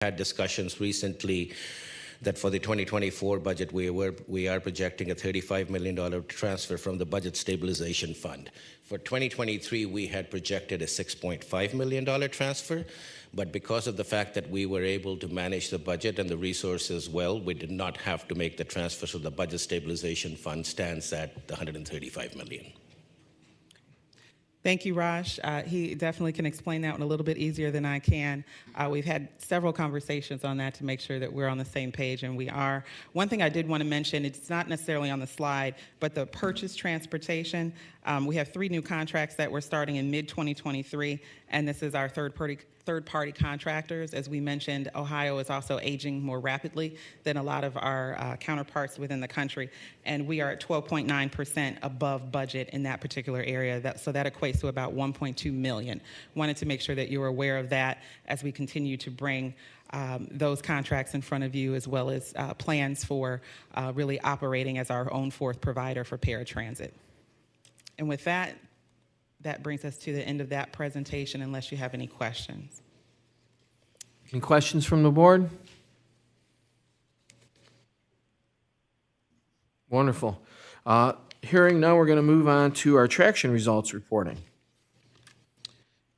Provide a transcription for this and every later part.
had discussions recently that for the 2024 budget, we are projecting a $35 million transfer from the Budget Stabilization Fund. For 2023, we had projected a $6.5 million transfer, but because of the fact that we were able to manage the budget and the resources well, we did not have to make the transfer, so the Budget Stabilization Fund stands at the $135 million. Thank you, Raj. He definitely can explain that one a little bit easier than I can. We've had several conversations on that to make sure that we're on the same page, and we are. One thing I did want to mention, it's not necessarily on the slide, but the purchase transportation. We have 3 new contracts that we're starting in mid-2023, and this is our third-party contractors. As we mentioned, Ohio is also aging more rapidly than a lot of our counterparts within the country, and we are at 12.9% above budget in that particular area. So that equates to about $1.2 million. Wanted to make sure that you were aware of that as we continue to bring those contracts in front of you, as well as plans for really operating as our own fourth provider for paratransit. And with that, that brings us to the end of that presentation, unless you have any questions. Any questions from the board? Wonderful. Hearing none, we're going to move on to our traction results reporting.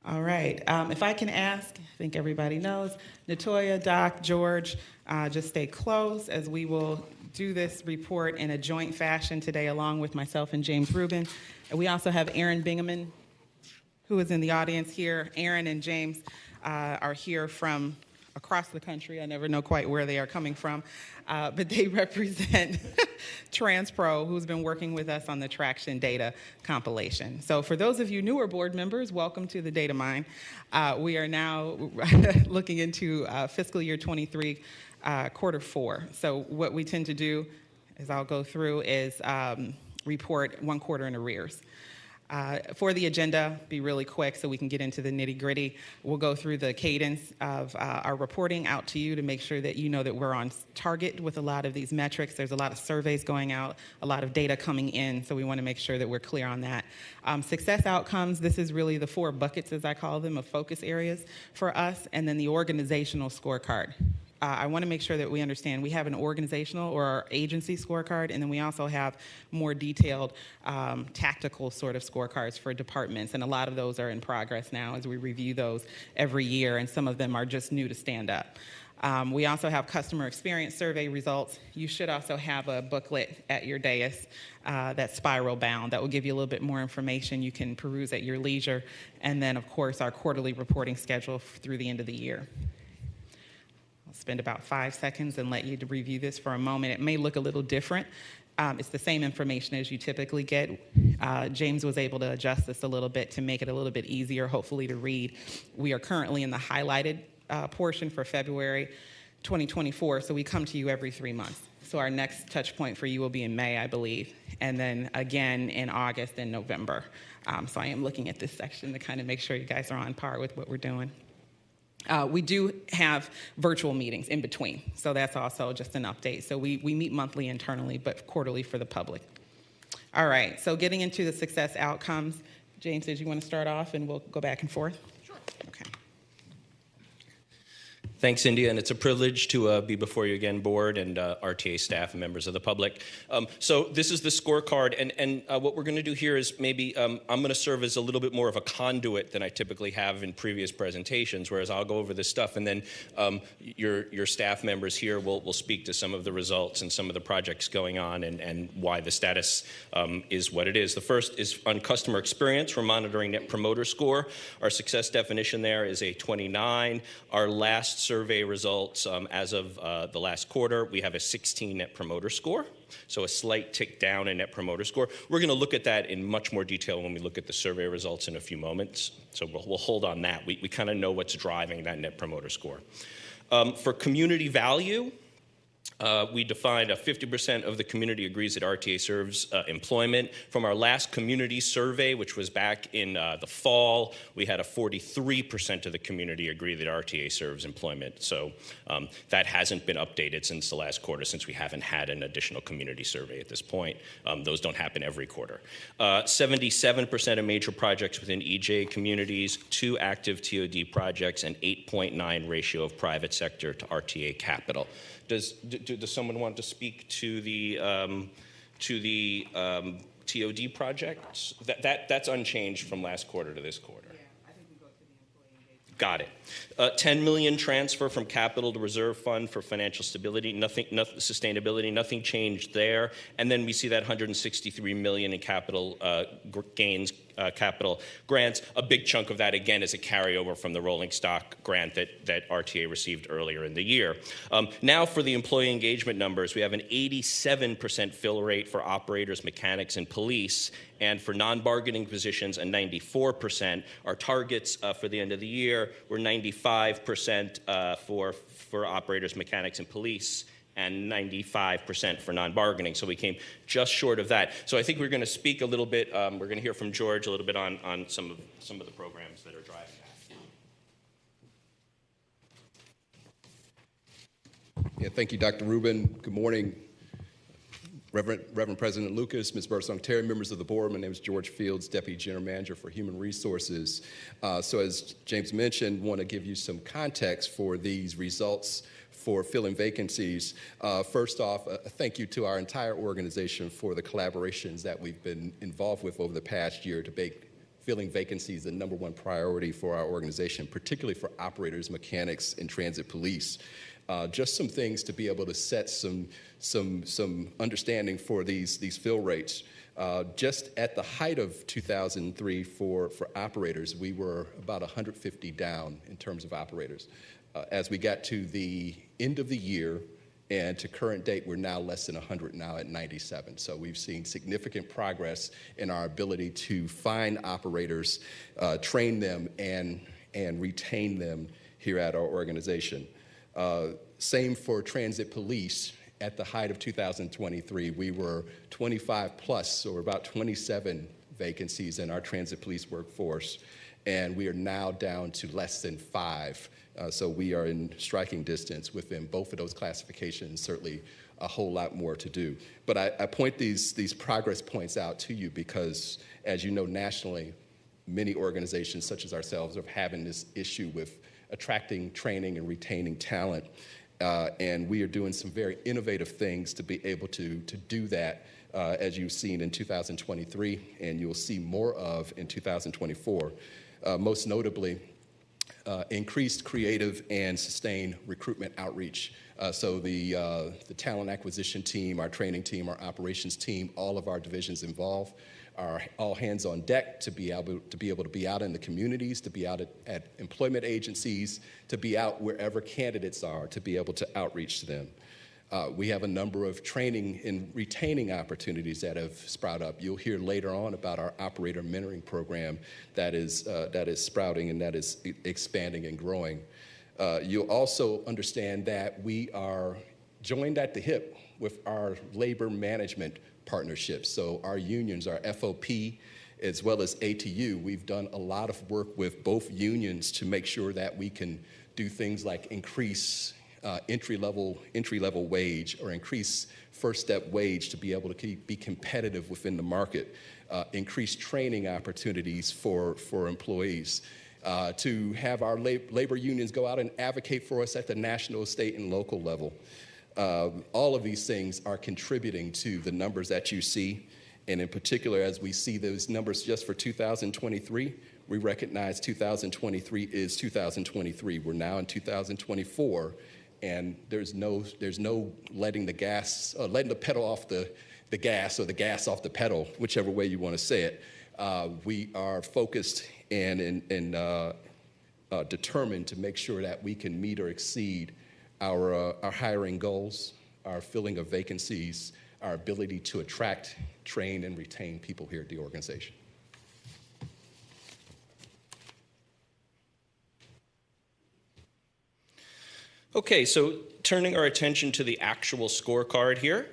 All right. If I can ask, I think everybody knows, Natoya, Doc, George, just stay close as we will do this report in a joint fashion today, along with myself and James Rubin. And we also have Aaron Bingaman, who is in the audience here. Aaron and James are here from across the country. I never know quite where they are coming from, but they represent TransPro, who's been working with us on the traction data compilation. So for those of you newer board members, welcome to the data mine. We are now looking into fiscal year 23, quarter 4. So what we tend to do, as I'll go through, is report 1 quarter in arrears. For the agenda, be really quick so we can get into the nitty-gritty. We'll go through the cadence of our reporting out to you to make sure that you know that we're on target with a lot of these metrics. There's a lot of surveys going out, a lot of data coming in, so we want to make sure that we're clear on that. Success outcomes, this is really the 4 buckets, as I call them, of focus areas for us, and then the organizational scorecard. I want to make sure that we understand we have an organizational or our agency scorecard, and then we also have more detailed tactical sort of scorecards for departments, and a lot of those are in progress now as we review those every year, and some of them are just new to stand up. We also have customer experience survey results. You should also have a booklet at your dais that's spiral bound. That will give you a little bit more information you can peruse at your leisure, and then, of course, our quarterly reporting schedule through the end of the year. Spend about 5 seconds and let you to review this for a moment. It may look a little different. It's the same information as you typically get. James was able to adjust this a little bit to make it a little bit easier, hopefully, to read. We are currently in the highlighted portion for February 2024, so we come to you every 3 months. So our next touch point for you will be in May, I believe, and then again in August and November. So I am looking at this section to kind of make sure you guys are on par with what we're doing. We do have virtual meetings in between, so that's also just an update. So we meet monthly internally, but quarterly for the public. All right, so getting into the success outcomes. James, did you want to start off, and we'll go back and forth? Sure. Okay. Thanks, India, and it's a privilege to be before you again, board and RTA staff and members of the public. So this is the scorecard, and what we're going to do here is maybe I'm going to serve as a little bit more of a conduit than I typically have in previous presentations, whereas I'll go over this stuff, and then your staff members here will speak to some of the results and some of the projects going on and why the status is what it is. The first is on customer experience. We're monitoring Net Promoter Score. Our success definition there is a 29. Our last survey results as of the last quarter, we have a 16 Net Promoter Score, so a slight tick down in Net Promoter Score. We're going to look at that in much more detail when we look at the survey results in a few moments, so we'll hold on that. We kind of know what's driving that Net Promoter Score. For community value, We defined 50% of the community agrees that RTA serves employment. From our last community survey, which was back in the fall, we had a 43% of the community agree that RTA serves employment. So that hasn't been updated since the last quarter, since we haven't had an additional community survey at this point. Those don't happen every quarter. 77% of major projects within EJ communities, 2 active TOD projects, and 8.9 ratio of private sector to RTA capital. Does someone want to speak to the TOD projects? That's unchanged from last quarter to this quarter. Yeah, I think we go to the employee engagement. Got it. 10 million transfer from capital to reserve fund for financial stability. Sustainability. Nothing changed there. And then we see that 163 million in capital gains. Capital grants. A big chunk of that, again, is a carryover from the rolling stock grant that RTA received earlier in the year. Now for the employee engagement numbers, we have an 87% fill rate for operators, mechanics, and police, and for non-bargaining positions, a 94%. Our targets for the end of the year were 95% for operators, mechanics, and police, and 95% for non-bargaining. So we came just short of that. So I think we're going to speak a little bit, we're going to hear from George a little bit on some of the programs that are driving that. Yeah, thank you, Dr. Rubin. Good morning, Reverend President Lucas, Ms. Birdsong-Terry, members of the board. My name is George Fields, Deputy General Manager for Human Resources. So as James mentioned, want to give you some context for these results for filling vacancies. First off, a thank you to our entire organization for the collaborations that we've been involved with over the past year to make filling vacancies the #1 priority for our organization, particularly for operators, mechanics, and transit police. Just some things to be able to set some understanding for these fill rates. Just at the height of 2003 for operators, we were about 150 down in terms of operators. As we got to the end of the year and to current date, we're now less than 100, now at 97. So we've seen significant progress in our ability to find operators, train them, and retain them here at our organization. Same for transit police. At the height of 2023, we were 25 plus, or about 27 vacancies in our transit police workforce, and we are now down to less than 5. So we are in striking distance within both of those classifications, certainly a whole lot more to do. But I point these progress points out to you because, as you know, nationally, many organizations such as ourselves are having this issue with attracting, training, and retaining talent. And we are doing some very innovative things to be able to do that, as you've seen in 2023, and you'll see more of in 2024. Most notably, increased creative and sustained recruitment outreach. So the talent acquisition team, our training team, our operations team, all of our divisions involved are all hands on deck to be able to be out in the communities, to be out at employment agencies, to be out wherever candidates are, to be able to outreach to them. We have a number of training and retaining opportunities that have sprouted up. You'll hear later on about our operator mentoring program that is sprouting and that is expanding and growing. You'll also understand that we are joined at the hip with our labor management partnerships. So our unions, our FOP, as well as ATU, we've done a lot of work with both unions to make sure that we can do things like increase entry-level wage or increase first-step wage to be able to be competitive within the market, increase training opportunities for employees, to have our labor unions go out and advocate for us at the national, state, and local level. All of these things are contributing to the numbers that you see, and in particular, as we see those numbers just for 2023, we recognize 2023 is 2023. We're now in 2024, and there's no letting the pedal off the gas or the gas off the pedal, whichever way you want to say it. We are focused and determined to make sure that we can meet or exceed our hiring goals, our filling of vacancies, our ability to attract, train, and retain people here at the organization. Okay, so turning our attention to the actual scorecard here,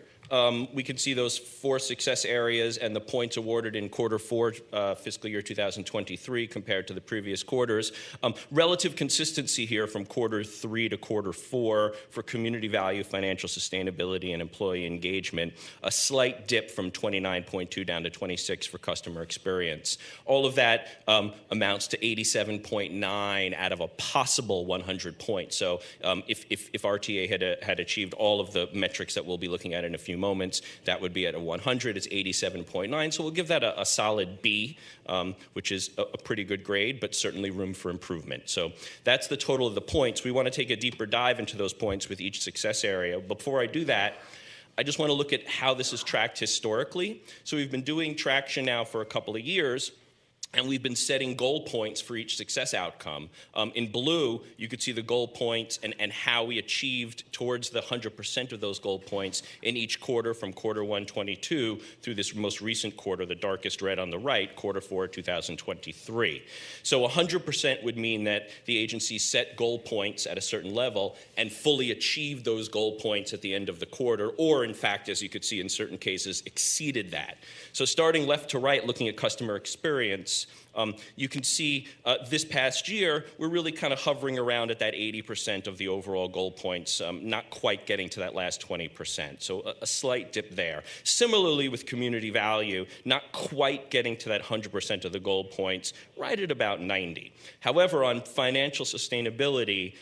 we can see those 4 success areas and the points awarded in Q4 fiscal year 2023 compared to the previous quarters. Relative consistency here from Q3 to Q4 for community value, financial sustainability, and employee engagement. A slight dip from 29.2 down to 26 for customer experience. All of that amounts to 87.9 out of a possible 100 points. So if RTA had achieved all of the metrics that we'll be looking at in a few moments, that would be at a 100. It's 87.9, so we'll give that a solid B, which is a pretty good grade, but certainly room for improvement. So that's the total of the points. We want to take a deeper dive into those points with each success area. Before I do that, I just want to look at how this is tracked historically. So we've been doing traction now for a couple of years, and we've been setting goal points for each success outcome. In blue, you could see the goal points and how we achieved towards the 100% of those goal points in each quarter from Q1 22 through this most recent quarter, the darkest red on the right, Q4 2023. So 100% would mean that the agency set goal points at a certain level and fully achieved those goal points at the end of the quarter, or in fact, as you could see in certain cases, exceeded that. So starting left to right, looking at customer experience, you can see this past year, we're really kind of hovering around at that 80% of the overall goal points, not quite getting to that last 20%. So a slight dip there. Similarly with community value, not quite getting to that 100% of the goal points, right at about 90. However, on financial sustainability,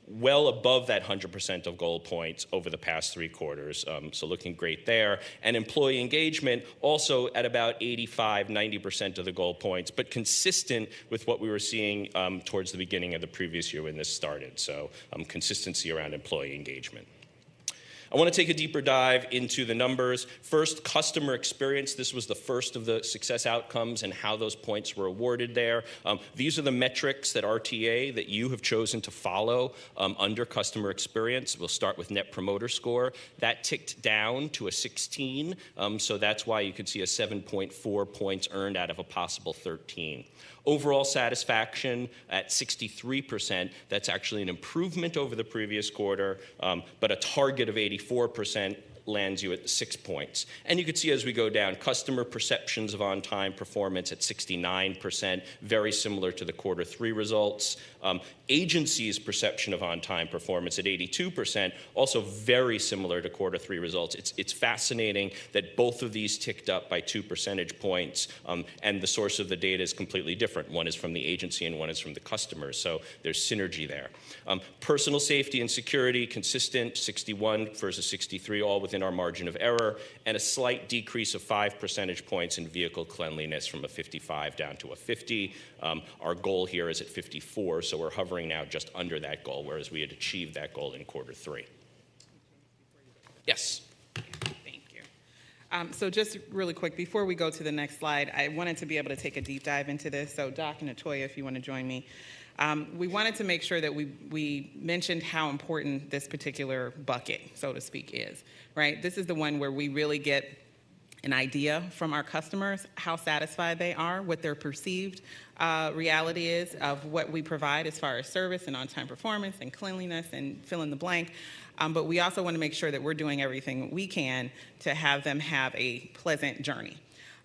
well above that 100% of goal points over the past 3 quarters. So looking great there. And employee engagement also at about 85, 90% of the goal points, but consistent with what we were seeing towards the beginning of the previous year when this started. So consistency around employee engagement. I want to take a deeper dive into the numbers. First, customer experience. This was the first of the success outcomes and how those points were awarded there. These are the metrics that RTA, that you have chosen to follow under customer experience. We'll start with Net Promoter Score. That ticked down to a 16, so that's why you can see a 7.4 points earned out of a possible 13. Overall satisfaction at 63%. That's actually an improvement over the previous quarter, but a target of 84% lands you at 6 points. And you can see as we go down, customer perceptions of on-time performance at 69%, very similar to the Q3 results. Agency's perception of on-time performance at 82%, also very similar to Q3 results. It's fascinating that both of these ticked up by 2 percentage points, and the source of the data is completely different. One is from the agency and one is from the customers, so there's synergy there. Personal safety and security, consistent, 61 versus 63, all within our margin of error, and a slight decrease of 5 percentage points in vehicle cleanliness from a 55 down to a 50. Our goal here is at 54, so we're hovering now just under that goal, whereas we had achieved that goal in Q3. Yes? Thank you. So just really quick, before we go to the next slide, I wanted to be able to take a deep dive into this. So Doc and Natoya, if you want to join me. We wanted to make sure that we mentioned how important this particular bucket, so to speak, is, right? This is the one where we really get an idea from our customers how satisfied they are, what their perceived reality is of what we provide as far as service and on-time performance and cleanliness and fill in the blank. But we also want to make sure that we're doing everything we can to have them have a pleasant journey.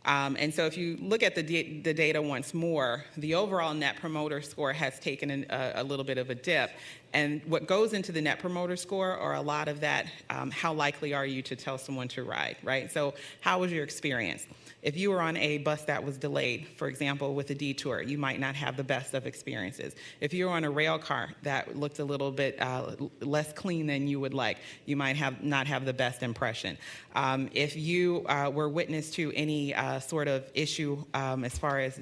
And so if you look at the data once more, the overall Net Promoter Score has taken a little bit of a dip. And what goes into the Net Promoter Score are a lot of that, how likely are you to tell someone to ride, right? So how was your experience? If you were on a bus that was delayed, for example, with a detour, you might not have the best of experiences. If you were on a rail car that looked a little bit less clean than you would like, you might not have the best impression. If you were witness to any sort of issue as far as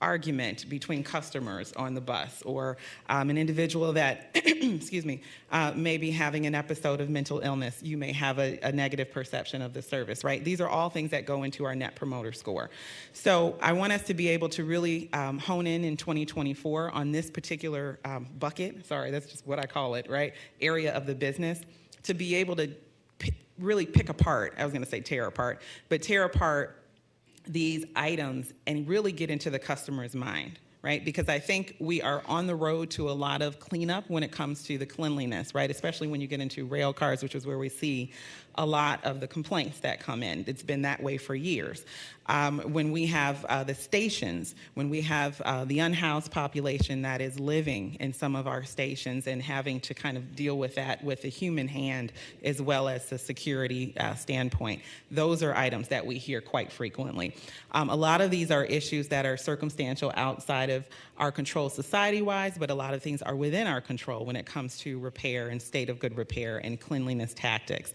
argument between customers on the bus, or an individual that, excuse me, may be having an episode of mental illness, you may have a negative perception of the service, right? These are all things that go into our Net Promoter Score. So I want us to be able to really hone in 2024 on this particular bucket, sorry, that's just what I call it, right? Area of the business, to be able to really pick apart, I was gonna say tear apart, but tear apart these items and really get into the customer's mind, right? Because I think we are on the road to a lot of cleanup when it comes to the cleanliness, right? Especially when you get into rail cars, which is where we see a lot of the complaints that come in. It's been that way for years. When we have the stations, when we have the unhoused population that is living in some of our stations and having to kind of deal with that with the human hand as well as the security standpoint, those are items that we hear quite frequently. A lot of these are issues that are circumstantial outside of our control society-wise, but a lot of things are within our control when it comes to repair and state of good repair and cleanliness tactics.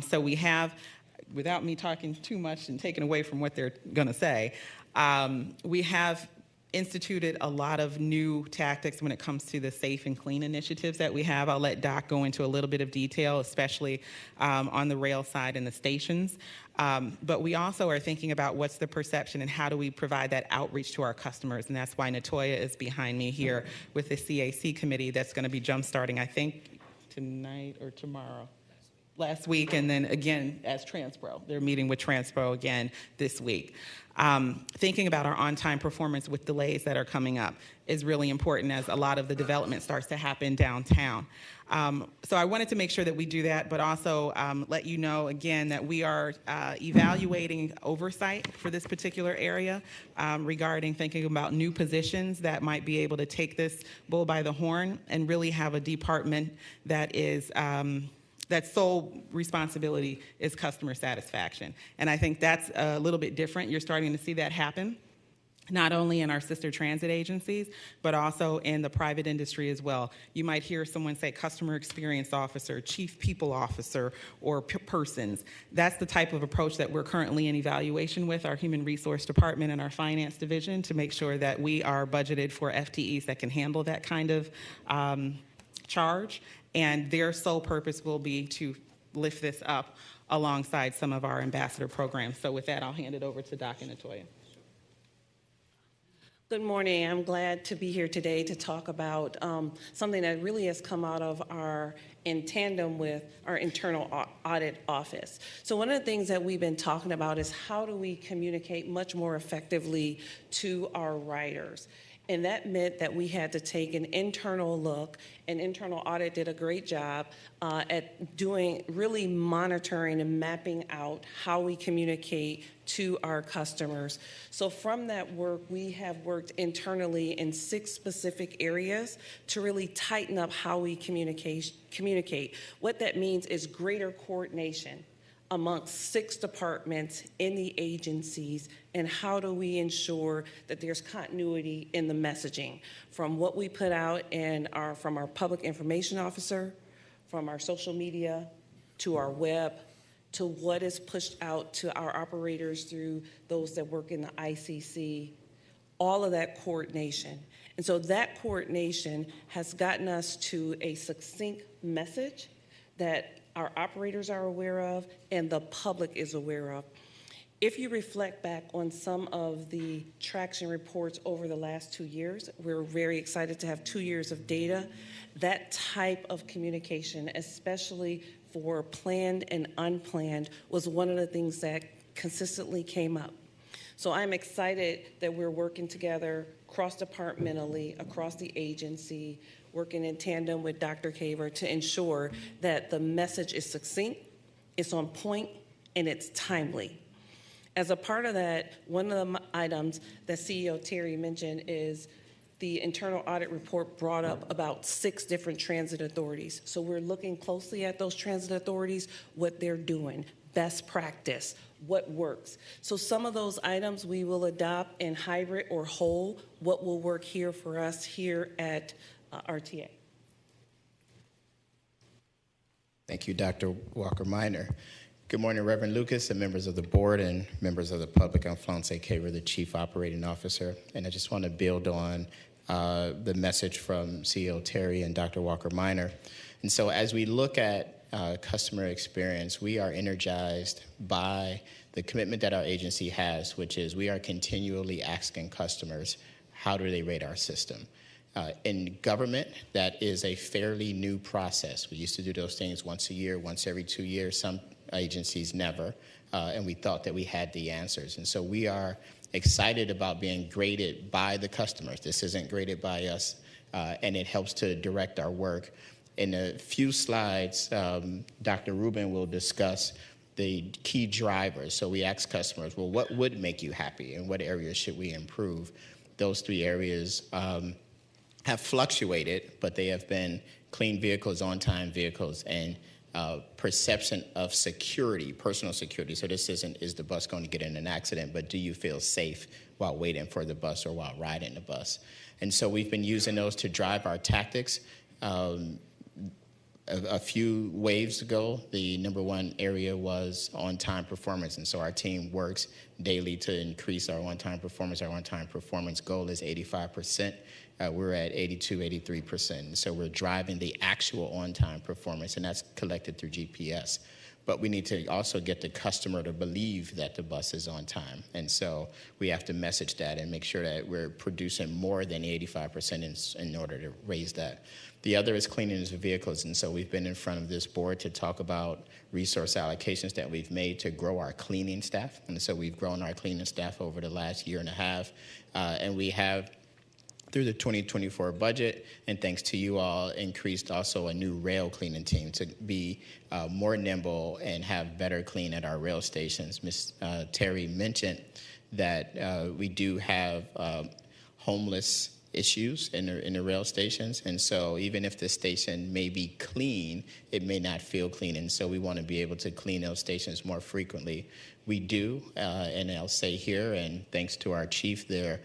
So we have, without me talking too much and taking away from what they're going to say, we have instituted a lot of new tactics when it comes to the safe and clean initiatives that we have. I'll let Doc go into a little bit of detail, especially on the rail side and the stations. But we also are thinking about what's the perception and how do we provide that outreach to our customers. And that's why Natoya is behind me here with the CAC committee that's going to be jump-starting, I think, tonight or tomorrow. Last week, and then again as Transpro. They're meeting with Transpro again this week. Thinking about our on-time performance with delays that are coming up is really important as a lot of the development starts to happen downtown. So I wanted to make sure that we do that, but also let you know again that we are evaluating oversight for this particular area regarding thinking about new positions that might be able to take this bull by the horn and really have a department that is that sole responsibility is customer satisfaction. And I think that's a little bit different. You're starting to see that happen, not only in our sister transit agencies, but also in the private industry as well. You might hear someone say customer experience officer, chief people officer, or persons. That's the type of approach that we're currently in evaluation with our human resource department and our finance division to make sure that we are budgeted for FTEs that can handle that kind of charge. And their sole purpose will be to lift this up alongside some of our ambassador programs. So with that, I'll hand it over to Doc and Natoya. Good morning. I'm glad to be here today to talk about something that really has come out of our in tandem with our internal audit office. So one of the things that we've been talking about is how do we communicate much more effectively to our riders. And that meant that we had to take an internal look, and internal audit did a great job at doing, really monitoring and mapping out how we communicate to our customers. So from that work, we have worked internally in 6 specific areas to really tighten up how we communicate. What that means is greater coordination amongst 6 departments in the agencies, and how do we ensure that there's continuity in the messaging from what we put out from our public information officer, from our social media, to our web, to what is pushed out to our operators through those that work in the ICC, all of that coordination. And so that coordination has gotten us to a succinct message that our operators are aware of and the public is aware of. If you reflect back on some of the traction reports over the last 2 years, we're very excited to have 2 years of data. That type of communication, especially for planned and unplanned, was one of the things that consistently came up. So I'm excited that we're working together cross-departmentally across the agency, working in tandem with Dr. Kaver to ensure that the message is succinct, it's on point, and it's timely. As a part of that, one of the items that CEO Terry mentioned is the internal audit report brought up about 6 different transit authorities. So we're looking closely at those transit authorities, what they're doing, best practice, what works. So some of those items we will adopt in hybrid or whole, what will work here for us here at RTA. Thank you, Dr. Walker-Minor. Good morning, Reverend Lucas and members of the board and members of the public. I'm Flonse Kaver, the Chief Operating Officer, and I just want to build on the message from CEO Terry and Dr. Walker-Minor. And so as we look at customer experience, we are energized by the commitment that our agency has, which is we are continually asking customers, how do they rate our system? In government, that is a fairly new process. We used to do those things once a year, once every 2 years. Some agencies never, and we thought that we had the answers. And so we are excited about being graded by the customers. This isn't graded by us, and it helps to direct our work. In a few slides, Dr. Rubin will discuss the key drivers. So we ask customers, well, what would make you happy and what areas should we improve? Those 3 areas have fluctuated, but they have been clean vehicles, on-time vehicles, and perception of security, personal security. So this isn't, is the bus going to get in an accident, but do you feel safe while waiting for the bus or while riding the bus? And so we've been using those to drive our tactics. A few waves ago, the number 1 area was on-time performance, and so our team works daily to increase our on-time performance. Our on-time performance goal is 85%. We're at 82, 83%. So we're driving the actual on-time performance, and that's collected through GPS. But we need to also get the customer to believe that the bus is on time. And so we have to message that and make sure that we're producing more than 85% in order to raise that. The other is cleanliness of vehicles. And so we've been in front of this board to talk about resource allocations that we've made to grow our cleaning staff. And so we've grown our cleaning staff over the last year and a half. And we have, through the 2024 budget, and thanks to you all, increased also a new rail cleaning team to be more nimble and have better clean at our rail stations. Ms. Terry mentioned that we do have homeless issues in the rail stations, and so even if the station may be clean, it may not feel clean, and so we want to be able to clean those stations more frequently. We do, and I'll say here, and thanks to our chief there,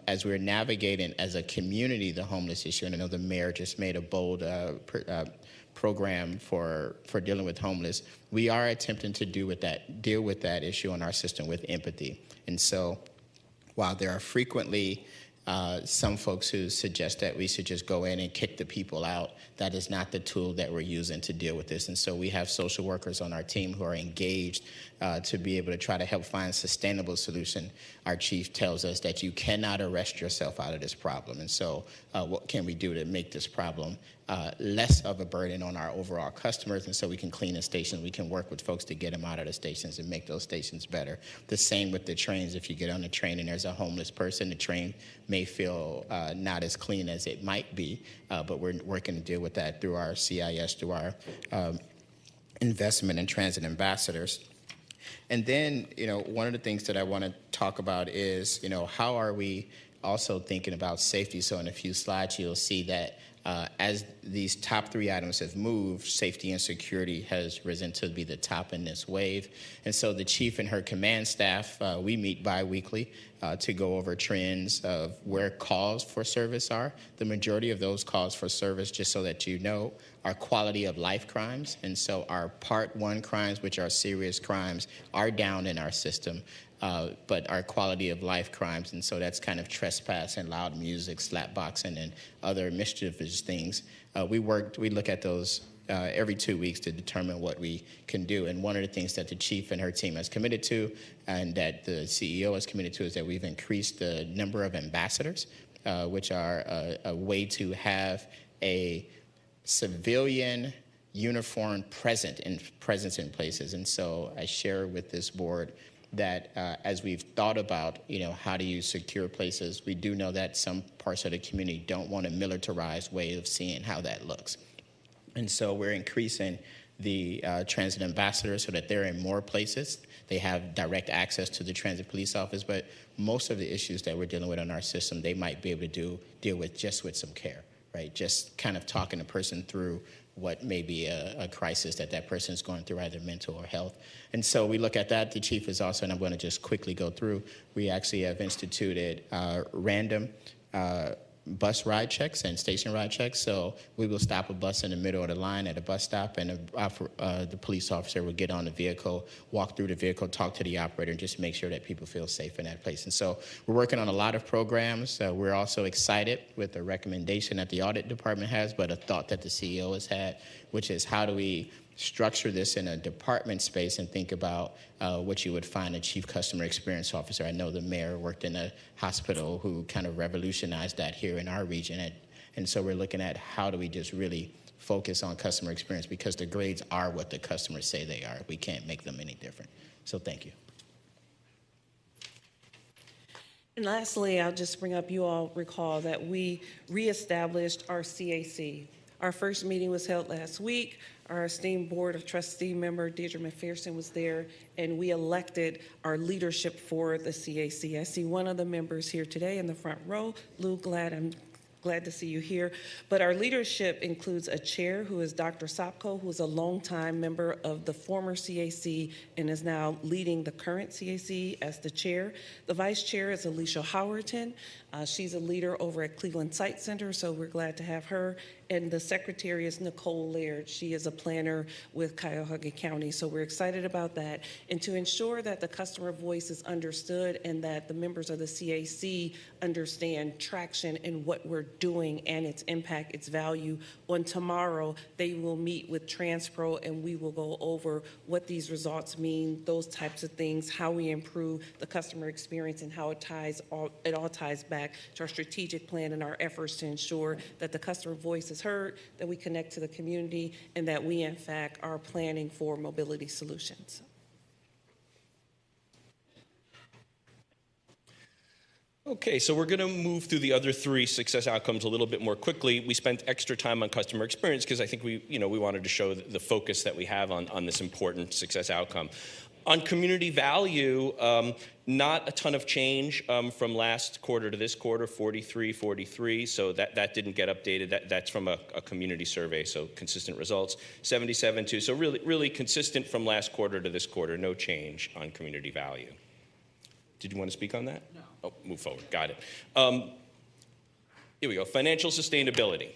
as we're navigating as a community the homeless issue, and I know the mayor just made a bold program for dealing with homeless, we are attempting to deal with that issue in our system with empathy. And so while there are frequently some folks who suggest that we should just go in and kick the people out, that is not the tool that we're using to deal with this. And so we have social workers on our team who are engaged to be able to try to help find a sustainable solution. Our chief tells us that you cannot arrest yourself out of this problem. And so what can we do to make this problem less of a burden on our overall customers? And so we can clean the stations. We can work with folks to get them out of the stations and make those stations better. The same with the trains. If you get on the train and there's a homeless person, the train may feel not as clean as it might be, but we're working to deal with that through our CIS, through our investment in transit ambassadors. And then, one of the things that I want to talk about is, how are we also thinking about safety? So in a few slides, you'll see that as these top 3 items have moved, safety and security has risen to be the top in this wave. And so the chief and her command staff, we meet bi-weekly to go over trends of where calls for service are. The majority of those calls for service, just so that you know, are quality of life crimes. And so our Part 1 crimes, which are serious crimes, are down in our system. But our quality of life crimes, and so that's kind of trespass and loud music, slap boxing, and other mischievous things. We look at those every 2 weeks to determine what we can do. And one of the things that the chief and her team has committed to, and that the CEO has committed to, is that we've increased the number of ambassadors, which are a way to have a civilian uniform presence in places. And so I share with this board that as we've thought about, how do you secure places, we do know that some parts of the community don't want a militarized way of seeing how that looks. And so we're increasing the transit ambassadors so that they're in more places. They have direct access to the transit police office, but most of the issues that we're dealing with in our system, they might be able to deal with just with some care, right? Just kind of talking a person through what may be a crisis that person is going through, either mental or health. And so we look at that. The chief is also, and I'm going to just quickly go through, we actually have instituted random bus ride checks and station ride checks. So we will stop a bus in the middle of the line at a bus stop, and the police officer will get on the vehicle, walk through the vehicle, talk to the operator, and just make sure that people feel safe in that place. And so we're working on a lot of programs. We're also excited with the recommendation that the audit department has, but a thought that the CEO has had, which is how do we structure this in a department space and think about what you would find a chief customer experience officer. I know the mayor worked in a hospital who kind of revolutionized that here in our region. And so we're looking at how do we just really focus on customer experience, because the grades are what the customers say they are. We can't make them any different. So thank you. And lastly, I'll just bring up, you all recall that we reestablished our CAC. Our first meeting was held last week. Our esteemed Board of Trustee member, Deidre McPherson, was there, and we elected our leadership for the CAC. I see one of the members here today in the front row. Lou, I'm glad to see you here. But our leadership includes a chair, who is Dr. Sopko, who is a longtime member of the former CAC and is now leading the current CAC as the chair. The vice chair is Alicia Howerton. She's a leader over at Cleveland Site Center, so we're glad to have her. And the secretary is Nicole Laird. She is a planner with Cuyahoga County, so we're excited about that. And to ensure that the customer voice is understood and that the members of the CAC understand traction in what we're doing and its impact, its value, on tomorrow they will meet with TransPro and we will go over what these results mean, those types of things, how we improve the customer experience, and how it all ties back to our strategic plan and our efforts to ensure that the customer voice is heard, that we connect to the community, and that we, in fact, are planning for mobility solutions. Okay, so we're going to move through the other three success outcomes a little bit more quickly. We spent extra time on customer experience because I think we wanted to show the focus that we have on this important success outcome. On community value, not a ton of change from last quarter to this quarter, 43, so that didn't get updated. That's from a community survey, so consistent results. 77 too, so really consistent from last quarter to this quarter, no change on community value. Did you want to speak on that? No. Oh, move forward, got it. Here we go, financial sustainability.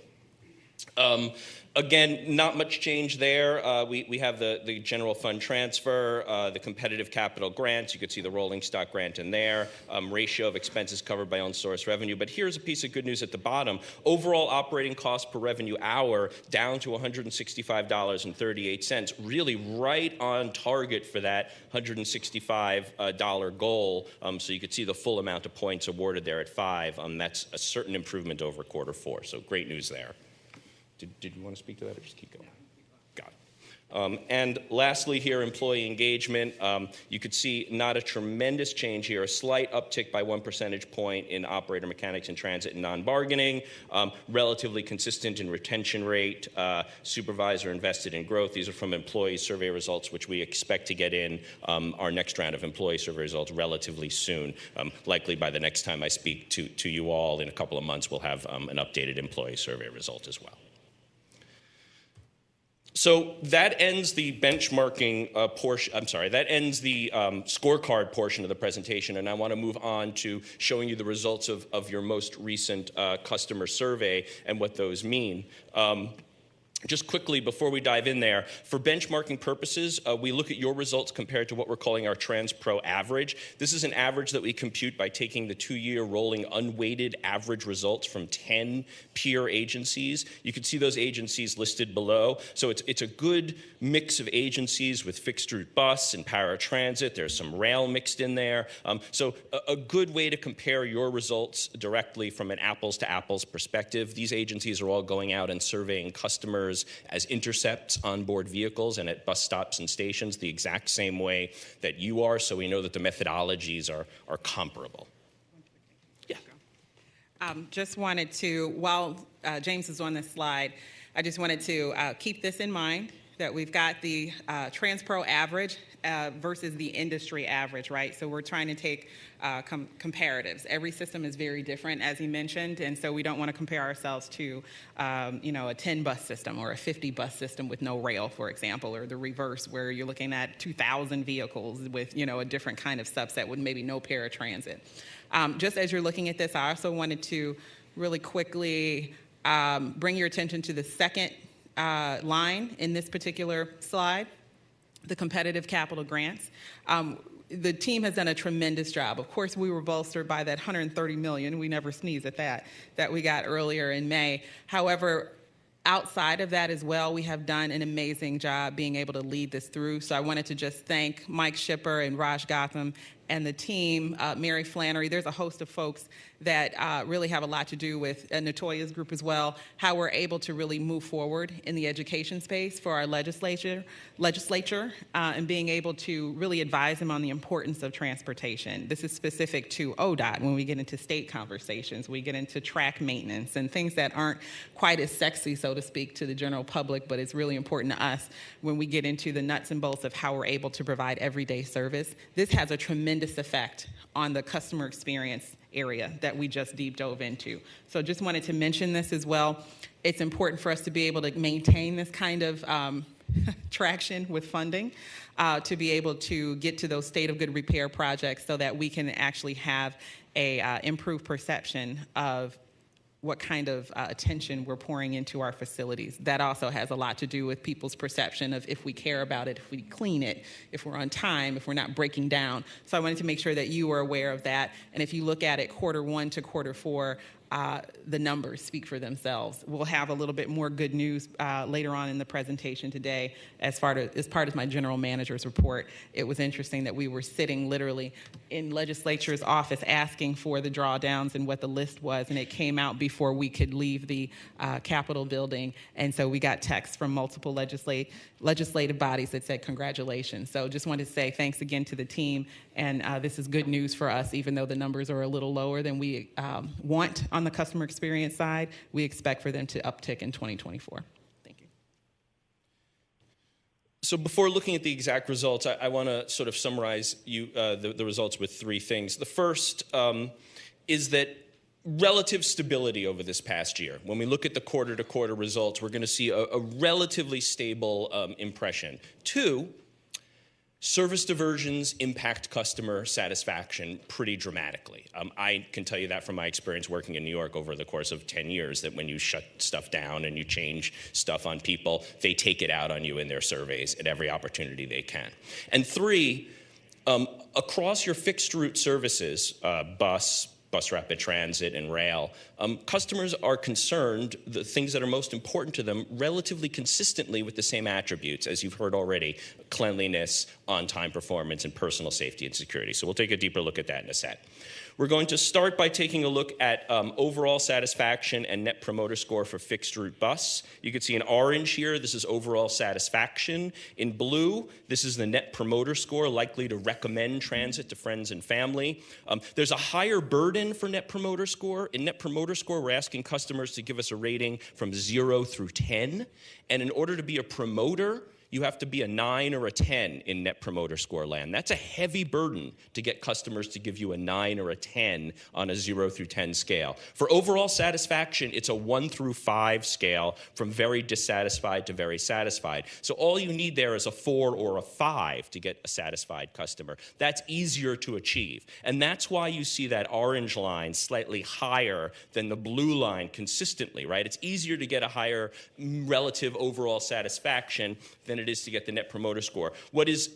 Again, not much change there. We have the general fund transfer, the competitive capital grants. You could see the rolling stock grant in there. Ratio of expenses covered by own source revenue. But here's a piece of good news at the bottom. Overall operating cost per revenue hour down to $165.38. Really right on target for that $165 goal. So you could see the full amount of points awarded there at 5. That's a certain improvement over quarter 4. So great news there. Did you want to speak to that or just keep going? Got it. And lastly here, employee engagement. You could see not a tremendous change here, a slight uptick by 1 percentage point in operator mechanics in transit and non-bargaining, relatively consistent in retention rate, supervisor invested in growth. These are from employee survey results, which we expect to get in our next round of employee survey results relatively soon. Likely by the next time I speak to you all in a couple of months, we'll have an updated employee survey result as well. So that ends the benchmarking portion, that ends the scorecard portion of the presentation, and I want to move on to showing you the results of your most recent customer survey and what those mean. Just quickly, before we dive in there, for benchmarking purposes, we look at your results compared to what we're calling our TransPro average. This is an average that we compute by taking the 2-year rolling unweighted average results from 10 peer agencies. You can see those agencies listed below. So it's a good mix of agencies with fixed route bus and paratransit. There's some rail mixed in there. So a good way to compare your results directly from an apples to apples perspective. These agencies are all going out and surveying customers as intercepts on board vehicles and at bus stops and stations the exact same way that you are, so we know that the methodologies are comparable. Yeah. Just wanted to, while James is on this slide, I just wanted to keep this in mind, that we've got the TransPro average versus the industry average, right? So we're trying to take comparatives. Every system is very different, as he mentioned, and so we don't want to compare ourselves to, a 10-bus system or a 50-bus system with no rail, for example, or the reverse, where you're looking at 2,000 vehicles with, a different kind of subset with maybe no paratransit. Just as you're looking at this, I also wanted to really quickly bring your attention to the second line in this particular slide, the competitive capital grants. The team has done a tremendous job. Of course, we were bolstered by that $130 million, we never sneeze at that we got earlier in May. However, outside of that as well, we have done an amazing job being able to lead this through. So I wanted to just thank Mike Shipper and Raj Gotham and the team, Mary Flannery. There's a host of folks that really have a lot to do with Natoya's group as well, how we're able to really move forward in the education space for our legislature, and being able to really advise them on the importance of transportation. This is specific to ODOT. When we get into state conversations, we get into track maintenance and things that aren't quite as sexy, so to speak, to the general public, but it's really important to us when we get into the nuts and bolts of how we're able to provide everyday service. This has a tremendous effect on the customer experience area that we just deep dove into. So just wanted to mention this as well. It's important for us to be able to maintain this kind of traction with funding, to be able to get to those state of good repair projects so that we can actually have a improved perception of what kind of attention we're pouring into our facilities. That also has a lot to do with people's perception of if we care about it, if we clean it, if we're on time, if we're not breaking down. So I wanted to make sure that you were aware of that. And if you look at it Q1 to Q4, the numbers speak for themselves. We'll have a little bit more good news later on in the presentation today as part of my general manager's report. It was interesting that we were sitting literally in legislature's office asking for the drawdowns and what the list was, and it came out before we could leave the Capitol building. And so we got texts from multiple legislative bodies that said congratulations. So just wanted to say thanks again to the team, and this is good news for us, even though the numbers are a little lower than we want on the customer experience side. We expect for them to uptick in 2024. Thank you. So before looking at the exact results, I want to sort of summarize the results with three things. The first is that relative stability over this past year. When we look at the quarter-to-quarter results, we're going to see a relatively stable impression. Two, service diversions impact customer satisfaction pretty dramatically. I can tell you that from my experience working in New York over the course of 10 years, that when you shut stuff down and you change stuff on people, they take it out on you in their surveys at every opportunity they can. And three, across your fixed route services, bus rapid transit, and rail, customers are concerned, the things that are most important to them, relatively consistently with the same attributes, as you've heard already: cleanliness, on-time performance, and personal safety and security. So we'll take a deeper look at that in a sec. We're going to start by taking a look at overall satisfaction and net promoter score for fixed route bus. You can see in orange here, this is overall satisfaction. In blue, this is the net promoter score, likely to recommend transit to friends and family. There's a higher burden for net promoter score. In net promoter score, we're asking customers to give us a rating from 0 through 10. And in order to be a promoter, you have to be a 9 or a 10 in Net Promoter Score land. That's a heavy burden to get customers to give you a 9 or a 10 on a 0 through 10 scale. For overall satisfaction, it's a 1 through 5 scale, from very dissatisfied to very satisfied. So all you need there is a 4 or a 5 to get a satisfied customer. That's easier to achieve. And that's why you see that orange line slightly higher than the blue line consistently, right? It's easier to get a higher relative overall satisfaction than it is to get the Net Promoter Score. What is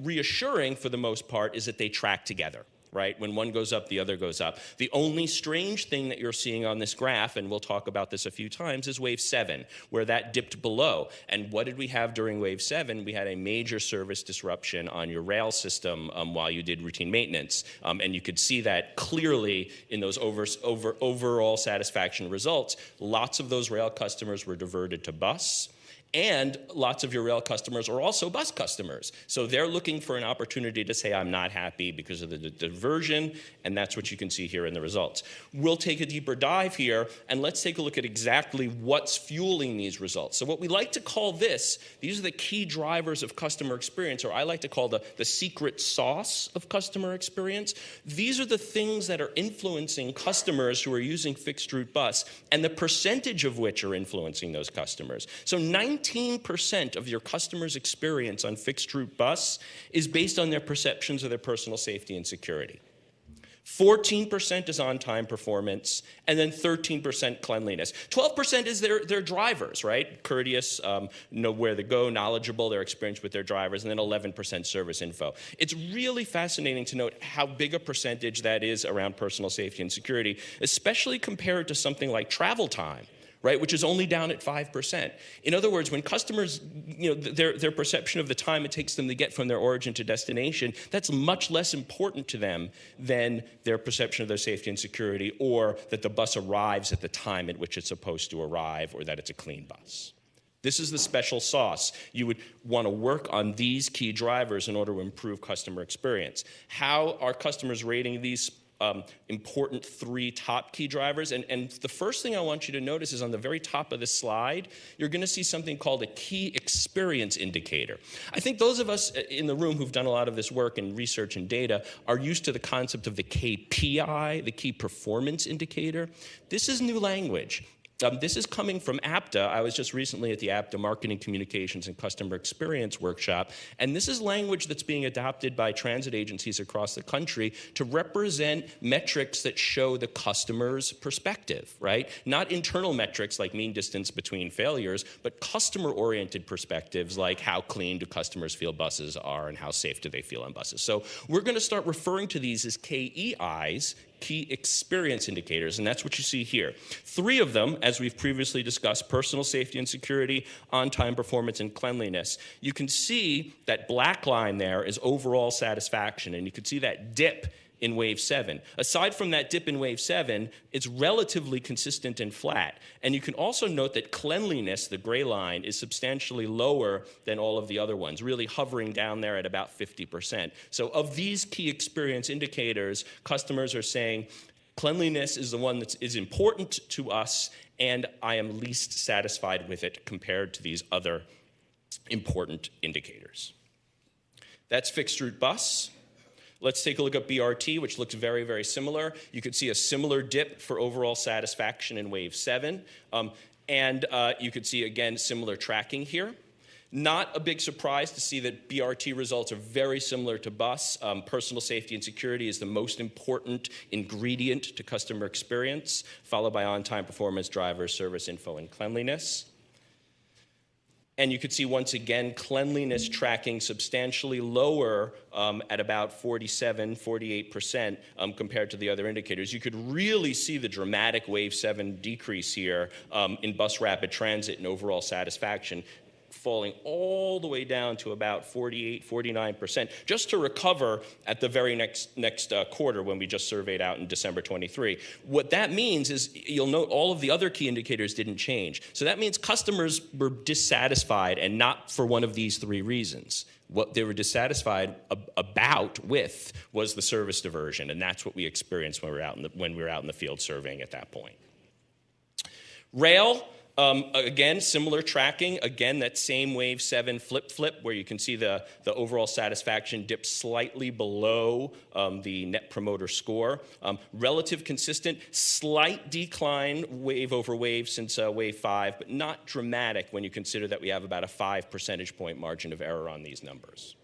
reassuring for the most part is that they track together, right? When one goes up, the other goes up. The only strange thing that you're seeing on this graph, and we'll talk about this a few times, is wave 7, where that dipped below. And what did we have during wave 7? We had a major service disruption on your rail system while you did routine maintenance. And you could see that clearly in those overall satisfaction results. Lots of those rail customers were diverted to bus. And lots of your rail customers are also bus customers. So they're looking for an opportunity to say, I'm not happy because of the diversion, and that's what you can see here in the results. We'll take a deeper dive here, and let's take a look at exactly what's fueling these results. So what we like to call these are the key drivers of customer experience, or I like to call the secret sauce of customer experience. These are the things that are influencing customers who are using fixed route bus, and the percentage of which are influencing those customers. So 19% of your customers' experience on fixed route bus is based on their perceptions of their personal safety and security. 14% is on-time performance, and then 13% cleanliness. 12% is their drivers, right? Courteous, know where to go, knowledgeable, their experience with their drivers, and then 11% service info. It's really fascinating to note how big a percentage that is around personal safety and security, especially compared to something like travel time, right, which is only down at 5%. In other words, when customers, their perception of the time it takes them to get from their origin to destination, that's much less important to them than their perception of their safety and security, or that the bus arrives at the time at which it's supposed to arrive, or that it's a clean bus. This is the special sauce. You would want to work on these key drivers in order to improve customer experience. How are customers rating these important 3 top key drivers? And the first thing I want you to notice is on the very top of the slide, you're going to see something called a key experience indicator. I think those of us in the room who've done a lot of this work in research and data are used to the concept of the KPI, the key performance indicator. This is new language. This is coming from APTA. I was just recently at the APTA Marketing Communications and Customer Experience Workshop, and this is language that's being adopted by transit agencies across the country to represent metrics that show the customer's perspective, right? Not internal metrics like mean distance between failures, but customer-oriented perspectives like how clean do customers feel buses are and how safe do they feel on buses. So we're going to start referring to these as KEIs, key experience indicators, and that's what you see here. 3 of them, as we've previously discussed, personal safety and security, on-time performance, and cleanliness. You can see that black line there is overall satisfaction, and you can see that dip in Wave 7. Aside from that dip in Wave 7, it's relatively consistent and flat. And you can also note that cleanliness, the gray line, is substantially lower than all of the other ones, really hovering down there at about 50%. So of these key experience indicators, customers are saying, cleanliness is the one that is important to us, and I am least satisfied with it compared to these other important indicators. That's fixed route bus. Let's take a look at BRT, which looks very, very similar. You can see a similar dip for overall satisfaction in Wave 7. You could see, again, similar tracking here. Not a big surprise to see that BRT results are very similar to bus. Personal safety and security is the most important ingredient to customer experience, followed by on-time performance, driver, service info, and cleanliness. And you could see, once again, cleanliness tracking substantially lower at about 47, 48% compared to the other indicators. You could really see the dramatic Wave 7 decrease here in bus rapid transit and overall satisfaction, falling all the way down to about 48, 49%, just to recover at the very next quarter when we just surveyed out in December 23. What that means is, you'll note all of the other key indicators didn't change. So that means customers were dissatisfied, and not for one of these 3 reasons. What they were dissatisfied with was the service diversion, and that's what we experienced when we were out in the field surveying at that point. Rail. Again, similar tracking. Again, that same Wave 7 flip, where you can see the overall satisfaction dip slightly below the Net Promoter Score. Relative consistent, slight decline wave over wave since Wave 5, but not dramatic when you consider that we have about a 5 percentage point margin of error on these numbers.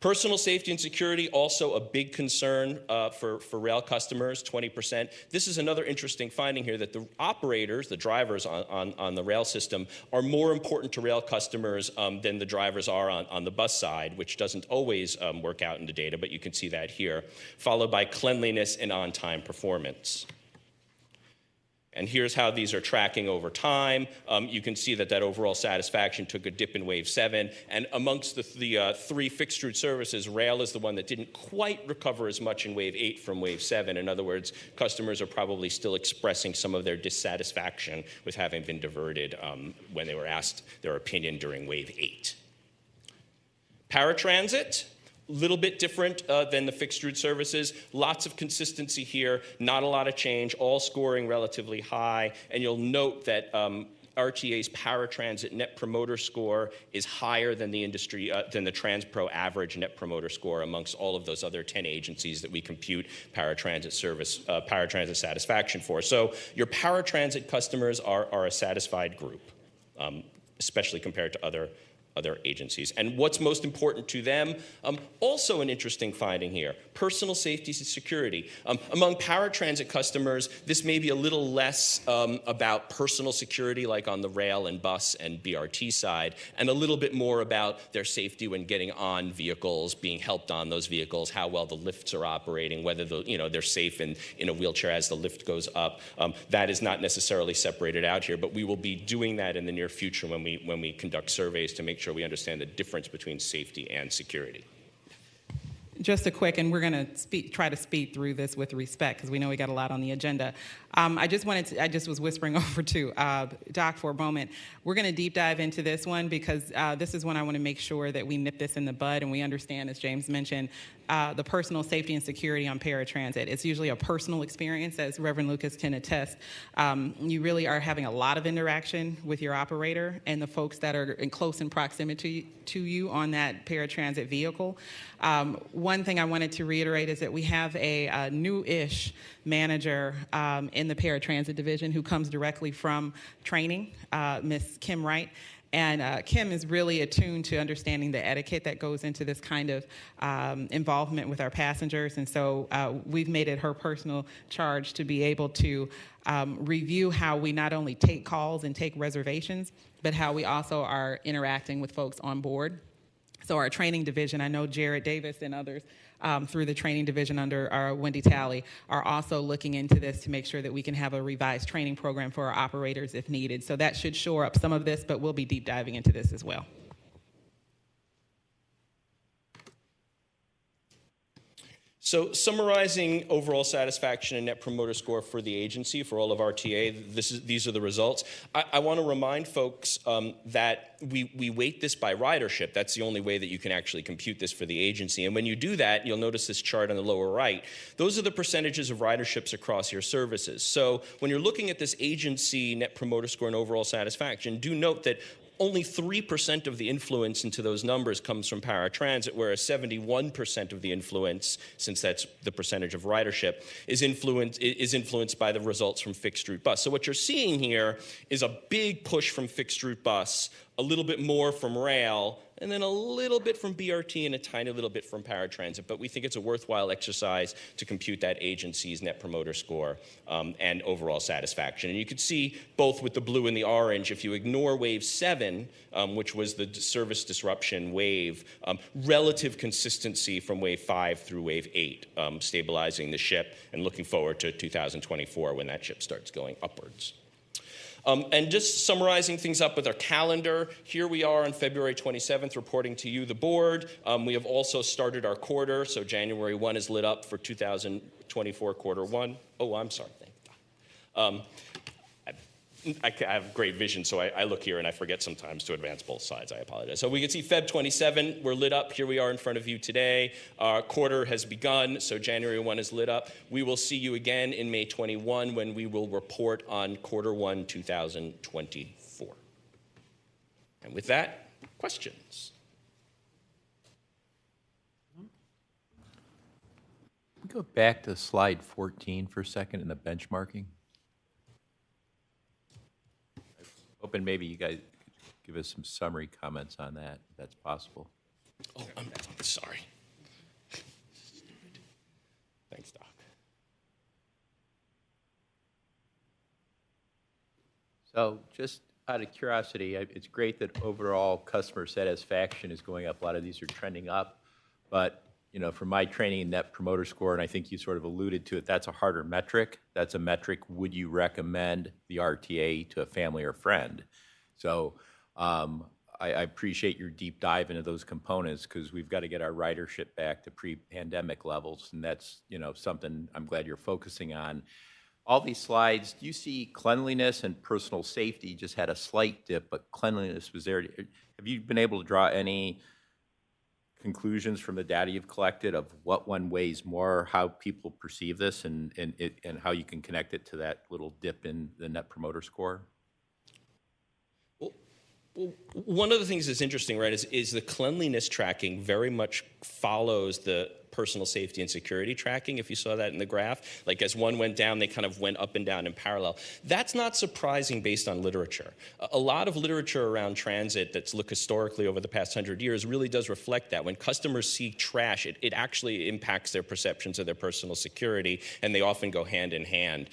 Personal safety and security, also a big concern for rail customers, 20%. This is another interesting finding here, that the operators, the drivers on the rail system, are more important to rail customers than the drivers are on the bus side, which doesn't always work out in the data, but you can see that here, followed by cleanliness and on-time performance. And here's how these are tracking over time. You can see that overall satisfaction took a dip in Wave 7. And amongst the 3 fixed route services, rail is the one that didn't quite recover as much in Wave 8 from Wave 7. In other words, customers are probably still expressing some of their dissatisfaction with having been diverted when they were asked their opinion during Wave 8. Paratransit. Little bit different than the fixed route services. Lots of consistency here, not a lot of change, all scoring relatively high. And you'll note that RTA's paratransit Net Promoter Score is higher than the industry, than the TransPro average Net Promoter Score amongst all of those other 10 agencies that we compute paratransit satisfaction for. So your paratransit customers are a satisfied group, especially compared to other other agencies. And what's most important to them? Also an interesting finding here, personal safety and security. Among paratransit customers, this may be a little less about personal security, like on the rail and bus and BRT side, and a little bit more about their safety when getting on vehicles, being helped on those vehicles, how well the lifts are operating, whether they're safe in a wheelchair as the lift goes up. That is not necessarily separated out here, but we will be doing that in the near future when we conduct surveys to make sure we understand the difference between safety and security. Just a quick, and we're going to try to speed through this with respect because we know we got a lot on the agenda. I just was whispering over to Doc for a moment. We're going to deep dive into this one because this is one I want to make sure that we nip this in the bud and we understand, as James mentioned, the personal safety and security on paratransit. It's usually a personal experience, as Reverend Lucas can attest. You really are having a lot of interaction with your operator and the folks that are in close in proximity to you on that paratransit vehicle. One thing I wanted to reiterate is that we have a new-ish manager in the paratransit division who comes directly from training, Ms. Kim Wright. And Kim is really attuned to understanding the etiquette that goes into this kind of involvement with our passengers. And so we've made it her personal charge to be able to review how we not only take calls and take reservations, but how we also are interacting with folks on board. So our training division, I know Jared Davis and others through the training division under our Wendy Talley are also looking into this to make sure that we can have a revised training program for our operators if needed. So that should shore up some of this, but we'll be deep diving into this as well. So summarizing overall satisfaction and net promoter score for the agency, for all of RTA, these are the results. I want to remind folks that we weight this by ridership. That's the only way that you can actually compute this for the agency. And when you do that, you'll notice this chart on the lower right. Those are the percentages of riderships across your services. So when you're looking at this agency net promoter score and overall satisfaction, do note that only 3% of the influence into those numbers comes from paratransit, whereas 71% of the influence, since that's the percentage of ridership, is influenced by the results from fixed route bus. So what you're seeing here is a big push from fixed route bus, a little bit more from rail, and then a little bit from BRT and a tiny little bit from paratransit. But we think it's a worthwhile exercise to compute that agency's net promoter score and overall satisfaction. And you can see both with the blue and the orange, if you ignore wave 7, which was the service disruption wave, relative consistency from wave 5 through wave 8, stabilizing the ship and looking forward to 2024 when that ship starts going upwards. And just summarizing things up with our calendar, here we are on February 27th reporting to you, the board. We have also started our quarter, so January 1 is lit up for 2024 quarter 1. Oh, I'm sorry. Thank God. I have great vision, so I look here and I forget sometimes to advance both sides. I apologize. So we can see Feb 27, we're lit up. Here we are in front of you today. Our quarter has begun, so January 1 is lit up. We will see you again in May 21 when we will report on quarter 1, 2024. And with that, questions? Go back to slide 14 for a second in the benchmarking. Hoping maybe you guys could give us some summary comments on that, if that's possible. Oh, I'm sorry. Thanks, Doc. So just out of curiosity, it's great that overall customer satisfaction is going up. A lot of these are trending up. But, you know, from my training in Net Promoter Score, and I think you sort of alluded to it, that's a harder metric. That's a metric, would you recommend the RTA to a family or friend? So I appreciate your deep dive into those components because we've got to get our ridership back to pre-pandemic levels, and that's, you know, something I'm glad you're focusing on. All these slides, do you see cleanliness and personal safety just had a slight dip, but cleanliness was there? Have you been able to draw any conclusions from the data you've collected of what one weighs more, how people perceive this, and how you can connect it to that little dip in the Net Promoter Score? Well, one of the things that's interesting, right, is the cleanliness tracking very much follows the personal safety and security tracking, if you saw that in the graph. Like as one went down, they kind of went up and down in parallel. That's not surprising based on literature. A lot of literature around transit that's looked historically over the past 100 years really does reflect that. When customers see trash, it actually impacts their perceptions of their personal security, and they often go hand in hand.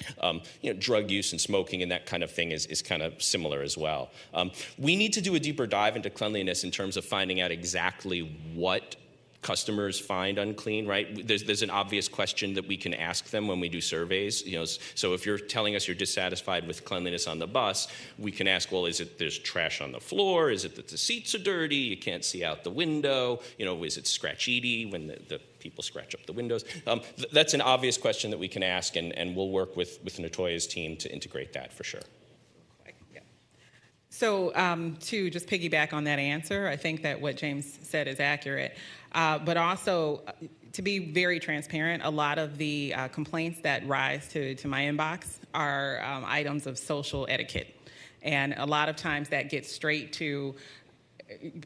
Drug use and smoking and that kind of thing is kind of similar as well. We need to do a deeper dive into cleanliness in terms of finding out exactly what customers find unclean, right? There's an obvious question that we can ask them when we do surveys. So if you're telling us you're dissatisfied with cleanliness on the bus, we can ask, well, is it there's trash on the floor? Is it that the seats are dirty? You can't see out the window? Is it scratch-eaty when the people scratch up the windows? That's an obvious question that we can ask, and we'll work with Natoya's team to integrate that for sure. So to just piggyback on that answer, I think that what James said is accurate. But also, to be very transparent, a lot of the complaints that rise to my inbox are items of social etiquette. And a lot of times that gets straight to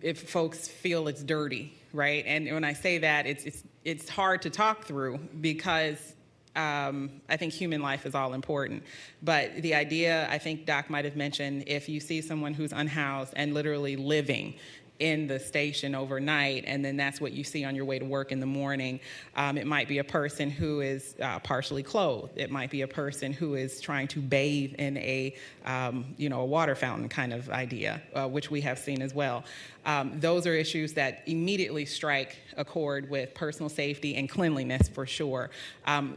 if folks feel it's dirty, right? And when I say that, it's hard to talk through because I think human life is all important. But the idea, I think Doc might have mentioned, if you see someone who's unhoused and literally living in the station overnight, and then that's what you see on your way to work in the morning. It might be a person who is partially clothed. It might be a person who is trying to bathe in a water fountain kind of idea, which we have seen as well. Those are issues that immediately strike a chord with personal safety and cleanliness for sure.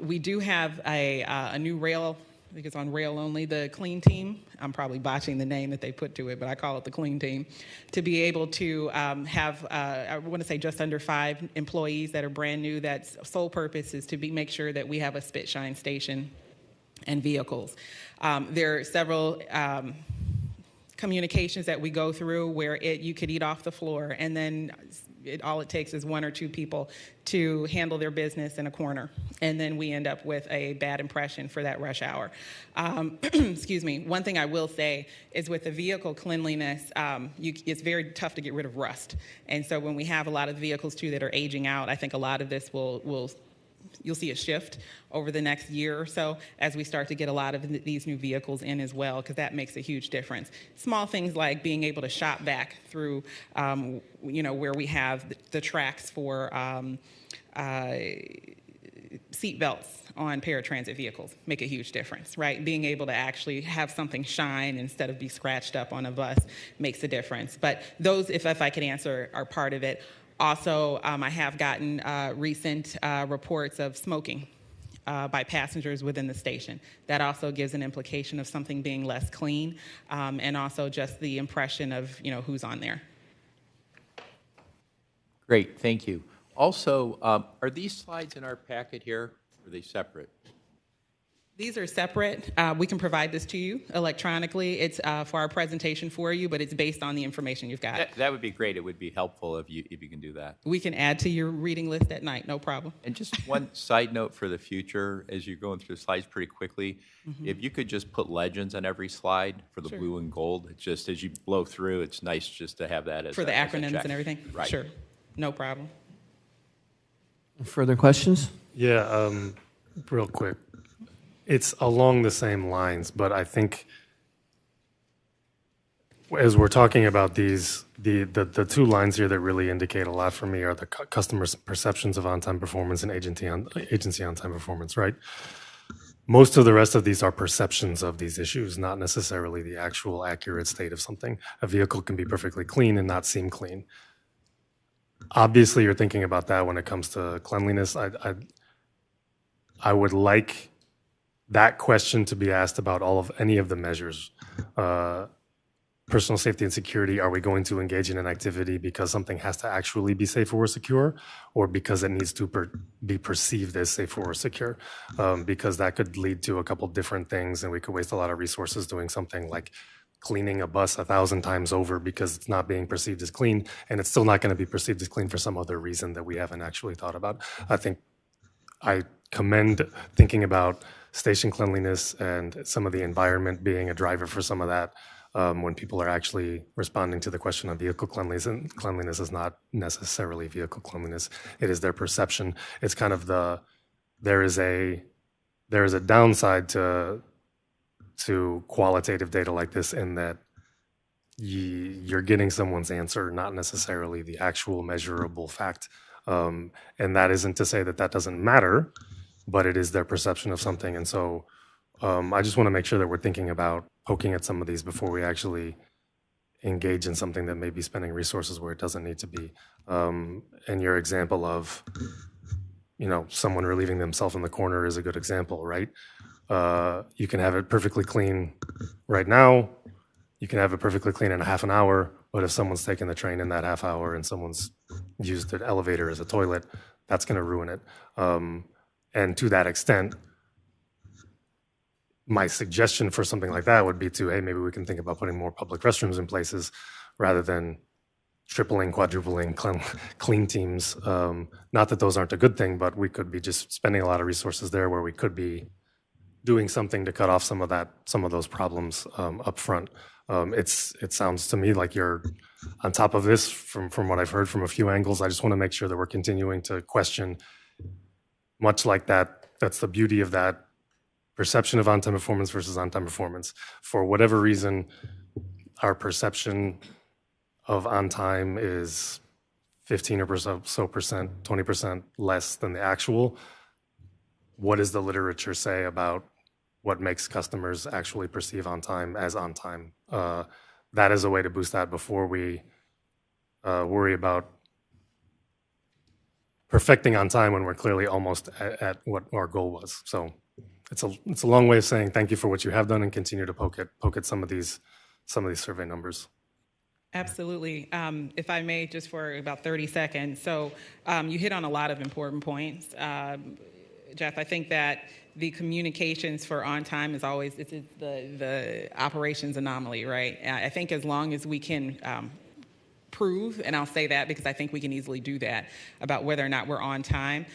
We do have a new rail, I think it's on rail only, the clean team. I'm probably botching the name that they put to it, but I call it the clean team, to be able to have, I want to say just under 5 employees that are brand new. That's sole purpose is to make sure that we have a spit shine station and vehicles. There are several communications that we go through where you could eat off the floor, and then all it takes is 1 or 2 people to handle their business in a corner, and then we end up with a bad impression for that rush hour. Excuse me. One thing I will say is with the vehicle cleanliness, it's very tough to get rid of rust. And so when we have a lot of vehicles, too, that are aging out, I think a lot of this you'll see a shift over the next year or so as we start to get a lot of these new vehicles in as well, because that makes a huge difference. Small things like being able to shop back through, where we have the tracks for seat belts on paratransit vehicles make a huge difference, right? Being able to actually have something shine instead of be scratched up on a bus makes a difference. But those, if I could answer, are part of it. Also, I have gotten recent reports of smoking by passengers within the station. That also gives an implication of something being less clean, and also just the impression of who's on there. Great, thank you. Also, are these slides in our packet here, or are they separate? These are separate. We can provide this to you electronically. It's for our presentation for you, but it's based on the information you've got. That would be great. It would be helpful if you can do that. We can add to your reading list at night, no problem. And just one side note for the future, as you're going through the slides pretty quickly, if you could just put legends on every slide for the blue and gold. It's just as you blow through, it's nice just to have that as for the acronyms check. and everything? Right. Sure, no problem. Further questions? Yeah, real quick. It's along the same lines, but I think as we're talking about these, the 2 lines here that really indicate a lot for me are the customers' perceptions of on-time performance and agency on-time performance, right? Most of the rest of these are perceptions of these issues, not necessarily the actual accurate state of something. A vehicle can be perfectly clean and not seem clean. Obviously, you're thinking about that when it comes to cleanliness. I would like that question to be asked about any of the measures. Personal safety and security, are we going to engage in an activity because something has to actually be safe or secure, or because it needs to be perceived as safe or secure? Because that could lead to a couple different things, and we could waste a lot of resources doing something like cleaning a bus 1,000 times over because it's not being perceived as clean, and it's still not going to be perceived as clean for some other reason that we haven't actually thought about. I think I commend thinking about station cleanliness and some of the environment being a driver for some of that. when people are actually responding to the question of vehicle cleanliness, and cleanliness is not necessarily vehicle cleanliness. It is their perception. It's kind of there is a downside to qualitative data like this in that you're getting someone's answer, not necessarily the actual measurable fact. And that isn't to say that that doesn't matter, but it is their perception of something. And so I just want to make sure that we're thinking about poking at some of these before we actually engage in something that may be spending resources where it doesn't need to be. And your example of, someone relieving themselves in the corner is a good example, right? You can have it perfectly clean right now. You can have it perfectly clean in a half an hour, but if someone's taken the train in that half hour and someone's used the elevator as a toilet, that's going to ruin it. And to that extent, my suggestion for something like that would be to, hey, maybe we can think about putting more public restrooms in places rather than tripling, quadrupling clean teams. Not that those aren't a good thing, but we could be just spending a lot of resources there where we could be doing something to cut off some of those problems up front. It sounds to me like you're on top of this from what I've heard from a few angles. I just want to make sure that we're continuing to question, much like that. That's the beauty of that perception of on-time performance versus on-time performance. For whatever reason, our perception of on-time is 15 or so percent, 20% less than the actual. What does the literature say about what makes customers actually perceive on-time as on-time? That is a way to boost that before we worry about perfecting on time when we're clearly almost at what our goal was. So it's a long way of saying thank you for what you have done and continue to poke at some of these survey numbers. Absolutely. If I may, just for about 30 seconds. So you hit on a lot of important points. Jeff, I think that the communications for on time is always the operations anomaly, right? I think as long as we can prove, and I'll say that because I think we can easily do that, about whether or not we're on time,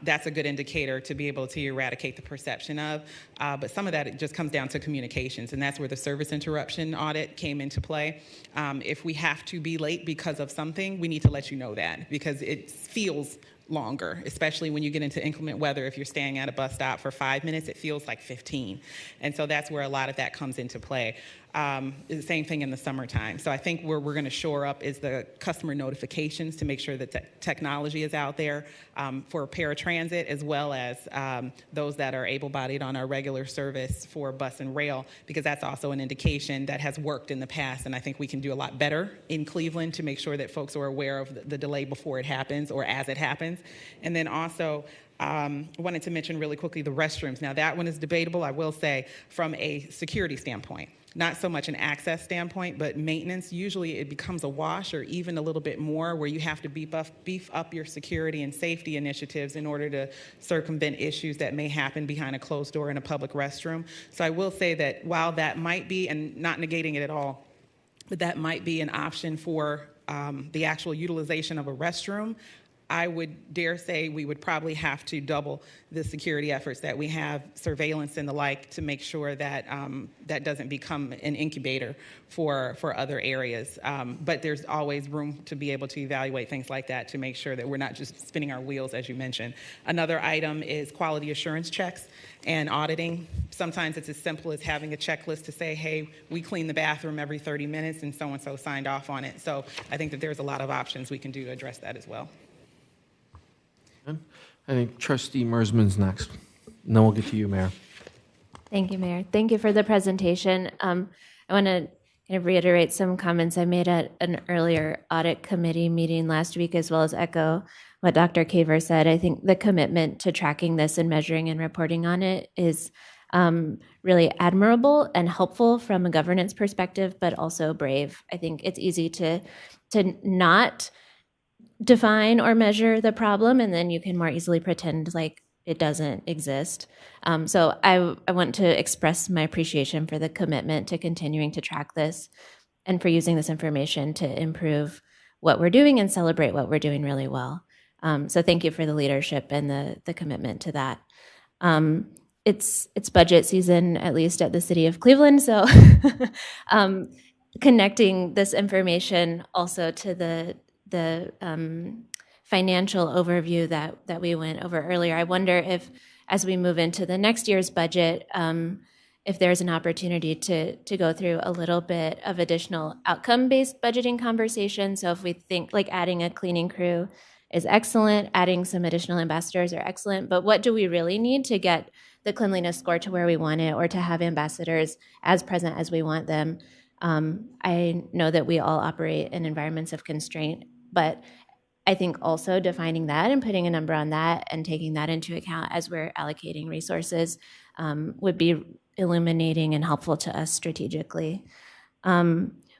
that's a good indicator to be able to eradicate the perception of. But some of that, it just comes down to communications, and that's where the service interruption audit came into play. If we have to be late because of something, we need to let you know that, because it feels longer, especially when you get into inclement weather. If you're staying at a bus stop for 5 minutes, it feels like 15. And so that's where a lot of that comes into play. The same thing in the summertime. So I think where we're going to shore up is the customer notifications to make sure that technology is out there for paratransit, as well as those that are able-bodied on our regular service for bus and rail, because that's also an indication that has worked in the past. And I think we can do a lot better in Cleveland to make sure that folks are aware of the delay before it happens or as it happens. And then also, wanted to mention really quickly the restrooms. Now, that one is debatable, I will say, from a security standpoint. Not so much an access standpoint, but maintenance. Usually it becomes a wash or even a little bit more, where you have to beef up your security and safety initiatives in order to circumvent issues that may happen behind a closed door in a public restroom. So I will say that while that might be, and not negating it at all, but that might be an option for the actual utilization of a restroom, I would dare say we would probably have to double the security efforts that we have, surveillance and the like, to make sure that that doesn't become an incubator for other areas. But there's always room to be able to evaluate things like that to make sure that we're not just spinning our wheels, as you mentioned. Another item is quality assurance checks and auditing. Sometimes it's as simple as having a checklist to say, hey, we clean the bathroom every 30 minutes and so signed off on it. So I think that there's a lot of options we can do to address that as well. I think Trustee Mersman's next. And then we'll get to you, Mayor. Thank you, Mayor. Thank you for the presentation. I want to kind of reiterate some comments I made at an earlier audit committee meeting last week, as well as echo what Dr. Kaver said. I think the commitment to tracking this and measuring and reporting on it is really admirable and helpful from a governance perspective, but also brave. I think it's easy to not define or measure the problem, and then you can more easily pretend like it doesn't exist. So I want to express my appreciation for the commitment to continuing to track this and for using this information to improve what we're doing and celebrate what we're doing really well. So thank you for the leadership and the commitment to that. it's budget season, at least at the city of Cleveland. So connecting this information also to the financial overview that we went over earlier, I wonder if, as we move into the next year's budget, if there's an opportunity to go through a little bit of additional outcome-based budgeting conversation. So if we think like adding a cleaning crew is excellent, adding some additional ambassadors are excellent, but what do we really need to get the cleanliness score to where we want it, or to have ambassadors as present as we want them? I know that we all operate in environments of constraint, but I think also defining that and putting a number on that and taking that into account as we're allocating resources would be illuminating and helpful to us strategically.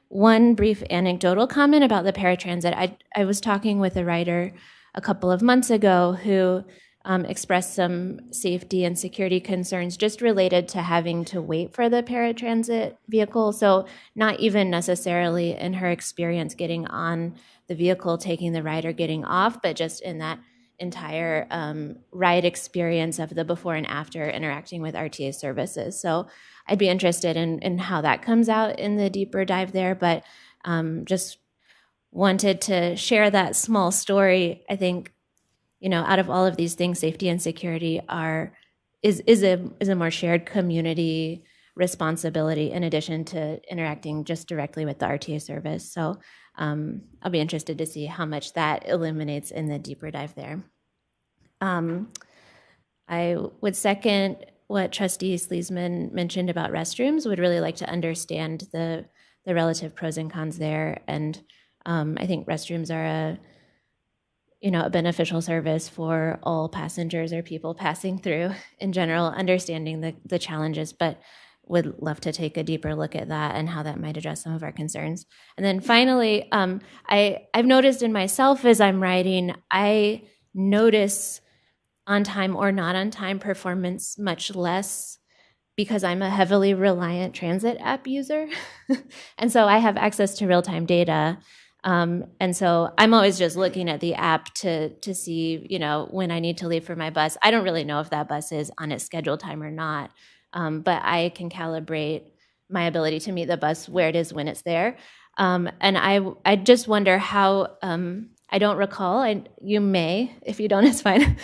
One brief anecdotal comment about the paratransit. I was talking with a writer a couple of months ago who expressed some safety and security concerns just related to having to wait for the paratransit vehicle. So not even necessarily in her experience getting on the vehicle, taking the ride, or getting off, but just in that entire ride experience of the before and after interacting with RTA services. So I'd be interested in how that comes out in the deeper dive there, but just wanted to share that small story. I think, out of all of these things, safety and security is a more shared community responsibility in addition to interacting just directly with the RTA service. So I'll be interested to see how much that illuminates in the deeper dive there. I would second what Trustee Sleesman mentioned about restrooms. Would really like to understand the relative pros and cons there. And I think restrooms are a beneficial service for all passengers or people passing through in general, understanding the challenges, but would love to take a deeper look at that and how that might address some of our concerns. And then finally, I've noticed in myself as I'm writing, I notice on-time or not on-time performance much less because I'm a heavily reliant transit app user. And so I have access to real-time data. And so I'm always just looking at the app to see, when I need to leave for my bus. I don't really know if that bus is on its scheduled time or not, but I can calibrate my ability to meet the bus where it is when it's there. And I just wonder how, I don't recall, you may, if you don't, it's fine,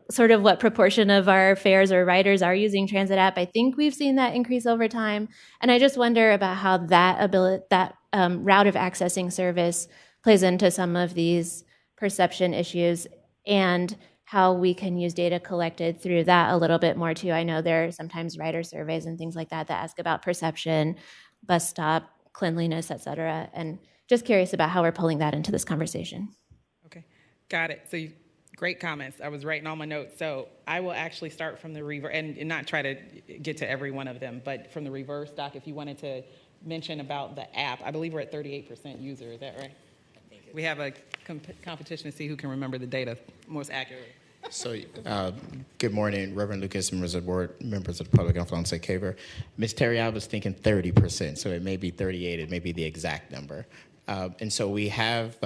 sort of what proportion of our fares or riders are using transit app. I think we've seen that increase over time. And I just wonder about how that route of accessing service plays into some of these perception issues and how we can use data collected through that a little bit more too. I know there are sometimes rider surveys and things like that ask about perception, bus stop, cleanliness, et cetera. And just curious about how we're pulling that into this conversation. Okay, got it. So great comments. I was writing all my notes. So I will actually start from the reverse and not try to get to every one of them, but from the reverse, Doc, if you wanted to mention about the app. I believe we're at 38% user. Is that right? We have a competition to see who can remember the data most accurately. So, good morning, Reverend Lucas, members of the board, members of the public, and Florence Caver. Ms. Terry, I was thinking 30%, so it may be 38, it may be the exact number. And so we have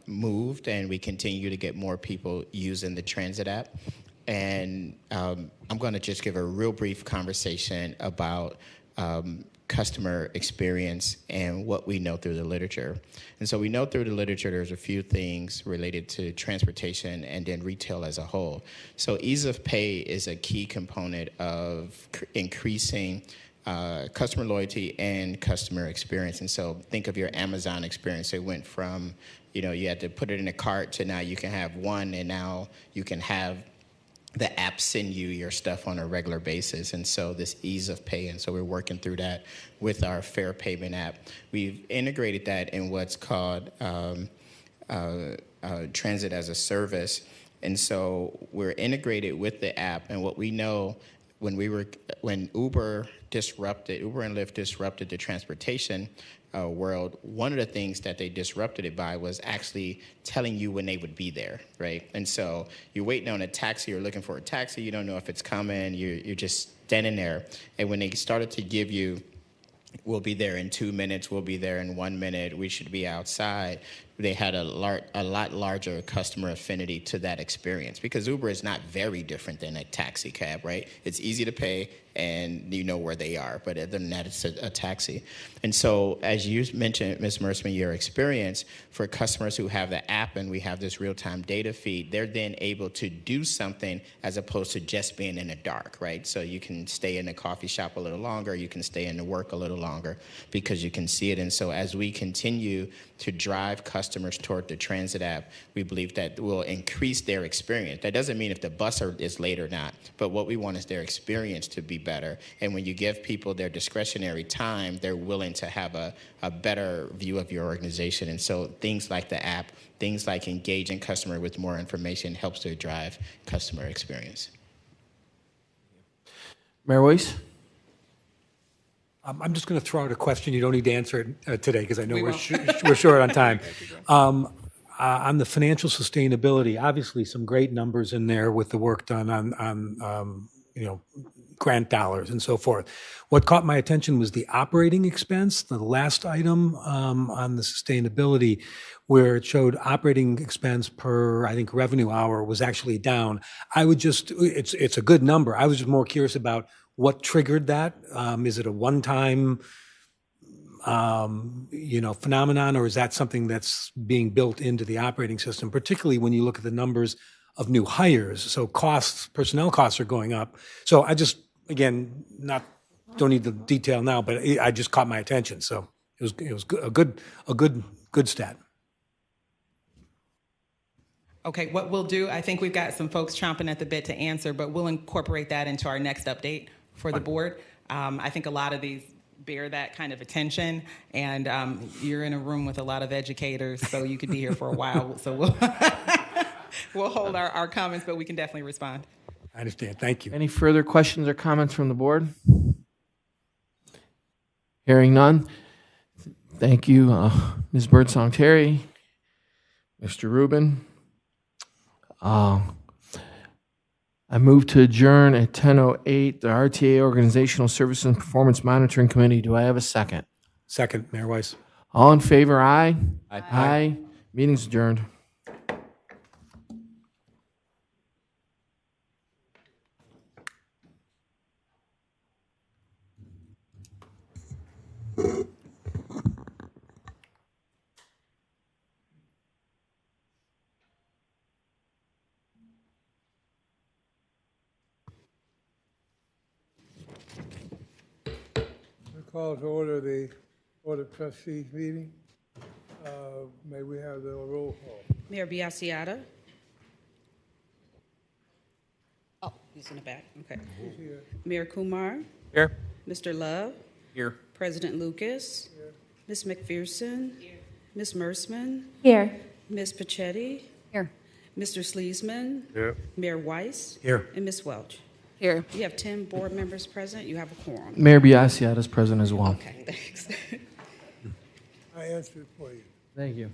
moved, and we continue to get more people using the transit app. And I'm going to just give a real brief conversation about customer experience and what we know through the literature. And so we know through the literature there's a few things related to transportation and then retail as a whole. So ease of pay is a key component of increasing customer loyalty and customer experience. And so think of your Amazon experience. It went from, you had to put it in a cart to now you can have one, and now you can have the app send you your stuff on a regular basis. And so this ease of pay, and so we're working through that with our Fair Payment app. We've integrated that in what's called Transit as a Service. And so we're integrated with the app, and what we know when Uber and Lyft disrupted the transportation world, one of the things that they disrupted it by was actually telling you when they would be there, right? And so you're waiting on a taxi, you're looking for a taxi, you don't know if it's coming, you're just standing there. And when they started to give you, we'll be there in 2 minutes, we'll be there in 1 minute, we should be outside, they had a lot larger customer affinity to that experience, because Uber is not very different than a taxi cab, right? It's easy to pay and you know where they are, but other than that, it's a taxi. And so, as you mentioned, Ms. Mersman, your experience for customers who have the app and we have this real-time data feed, they're then able to do something as opposed to just being in the dark, right? So you can stay in the coffee shop a little longer, you can stay in the work a little longer because you can see it. And so as we continue to drive customers toward the transit app, we believe that will increase their experience. That doesn't mean if the bus is late or not, but what we want is their experience to be better. And when you give people their discretionary time, they're willing to have a better view of your organization. And so things like the app, things like engaging customer with more information helps to drive customer experience. Mayor Weiss? I'm just going to throw out a question. You don't need to answer it today because I know We we're, won't. we're short on time. On the financial sustainability, obviously some great numbers in there with the work done on grant dollars and so forth. What caught my attention was the operating expense, the last item on the sustainability, where it showed operating expense per, I think, revenue hour was actually down. It's a good number. I was just more curious about what triggered that. Is it a one-time phenomenon, or is that something that's being built into the operating system, particularly when you look at the numbers of new hires? So personnel costs are going up. So I just, again, don't need the detail now, but I just caught my attention. So it was a good stat. Okay, what we'll do, I think we've got some folks chomping at the bit to answer, but we'll incorporate that into our next update for the board. I think a lot of these bear that kind of attention, and you're in a room with a lot of educators, so you could be here for a while. So we'll hold our comments, but we can definitely respond. I understand. Thank you. Any further questions or comments from the board? Hearing none. Thank you, Ms. Birdsong Terry, Mr. Rubin. I move to adjourn at 10:08 the RTA Organizational Services and Performance Monitoring Committee. Do I have a second? Second, Mayor Weiss. All in favor, aye? Aye. Aye. Meeting's adjourned. Call to order the Board of Trustees meeting. May we have the roll call? Mayor Biassiata. Oh, he's in the back. Okay. Who's here? Mayor Kumar. Here. Mr. Love. Here. President Lucas. Here. Ms. McPherson. Here. Ms. Mersman. Here. Ms. Pachetti. Here. Mr. Sleesman. Here. Mayor Weiss. Here. And Ms. Welch. Here. You have 10 board members present. You have a quorum. Mayor Biassiata is present as well. Okay, thanks. I answered for you. Thank you.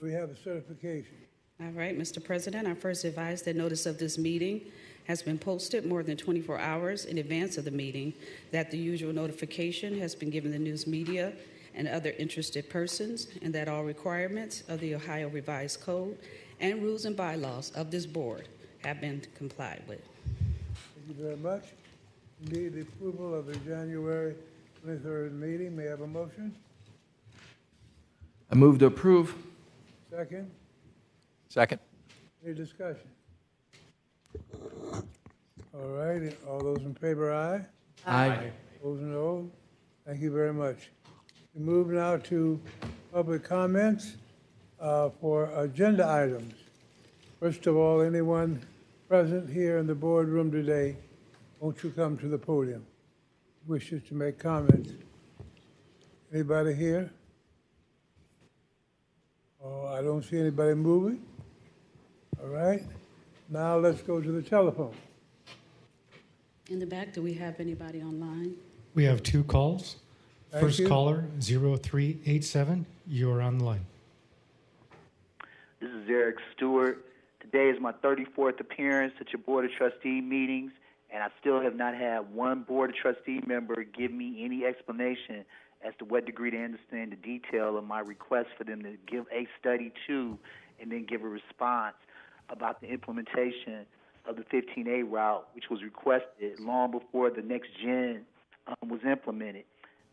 We have a certification. All right, Mr. President, I first advise that notice of this meeting has been posted more than 24 hours in advance of the meeting, that the usual notification has been given the news media and other interested persons, and that all requirements of the Ohio Revised Code and rules and bylaws of this board have been complied with. Thank you very much. Need the approval of the January 23rd meeting. May I have a motion? I move to approve. Second? Second. Any discussion? All right, all those in favor, aye? Aye. Those no? Thank you very much. We move now to public comments for agenda items. First of all, anyone present here in the boardroom today, won't you come to the podium? Wishes to make comments? Anybody here? Oh, I don't see anybody moving. All right. Now let's go to the telephone. In the back, do we have anybody online? We have two calls. Thank First you. caller, 0387. You're on the line. This is Eric Stewart. Today is my 34th appearance at your Board of Trustee meetings, and I still have not had one Board of Trustee member give me any explanation as to what degree they understand the detail of my request for them to give a study to and then give a response about the implementation of the 15A route, which was requested long before the next gen was implemented,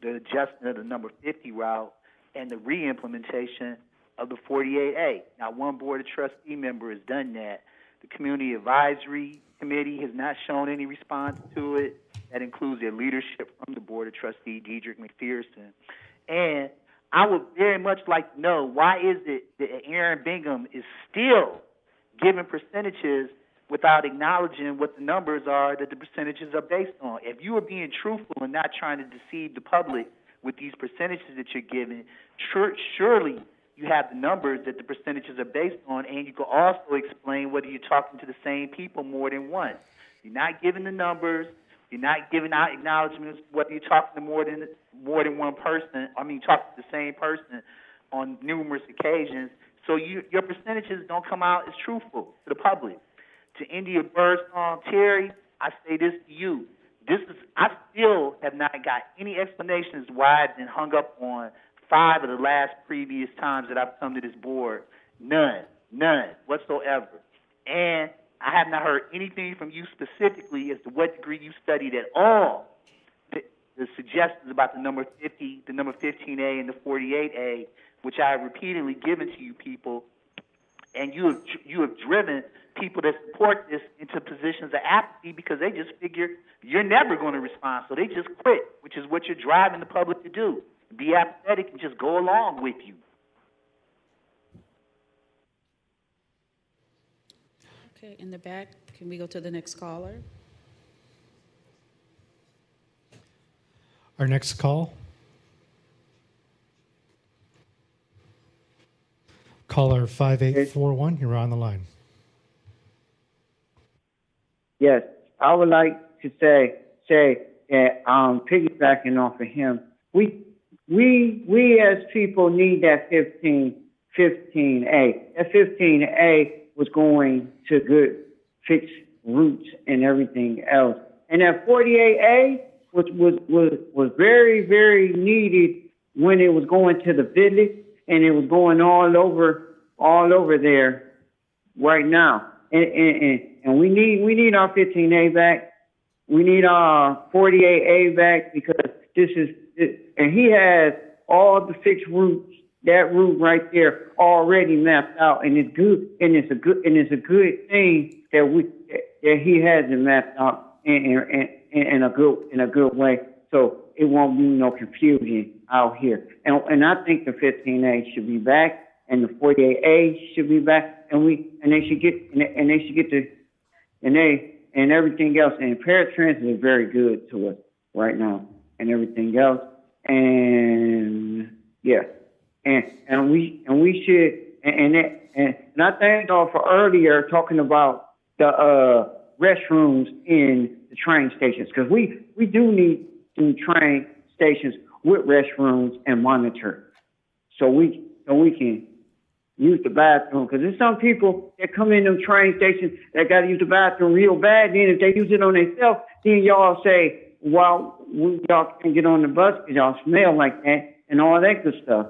the adjustment of the number 50 route, and the re-implementation of the 48A. Now, one Board of Trustee member has done that. The Community Advisory Committee has not shown any response to it. That includes their leadership from the Board of Trustee, Diedrich McPherson. And I would very much like to know, why is it that Aaron Bingham is still giving percentages without acknowledging what the numbers are that the percentages are based on? If you are being truthful and not trying to deceive the public with these percentages that you're giving, surely you have the numbers that the percentages are based on, and you can also explain whether you're talking to the same people more than once. You're not giving the numbers. You're not giving out acknowledgments whether you're talking to more than one person. I mean, talking to the same person on numerous occasions. So your percentages don't come out as truthful to the public. To India Birdsong Terry, I say this to you. I still have not got any explanations why I've been hung up on 5 of the last previous times that I've come to this board. None whatsoever. And I have not heard anything from you specifically as to what degree you studied at all the suggestions about the number 50, the number 15A, and the 48A, which I have repeatedly given to you people, and you have driven people that support this into positions of apathy because they just figure you're never going to respond, so they just quit, which is what you're driving the public to do. Be apathetic and just go along with you. Okay, in the back, can we go to the next caller? Our next call. Caller 5841, you're on the line. Yes, I would like to say that piggybacking off of him, we as people need that 15A. That 15A was going to good fix routes and everything else, and that 48A was very, very needed when it was going to the village, and it was going all over there right now. And we need our 15A back. We need our 48A back because and he has all the fixed routes, that route right there already mapped out, and it's good, and it's a good thing that he has it mapped out in a good way, so it won't be no confusion out here. And I think the 15A should be back, and the 48A should be back, and they should get and everything else. And paratransit is very good to us right now, and everything else. And yeah, and we should and I thank y'all for earlier talking about the restrooms in the train stations, because we do need some train stations with restrooms and monitor, so we can use the bathroom, because there's some people that come in them train stations that got to use the bathroom real bad. Then if they use it on themselves, then y'all say, well, y'all can't get on the bus because y'all smell like that and all that good stuff.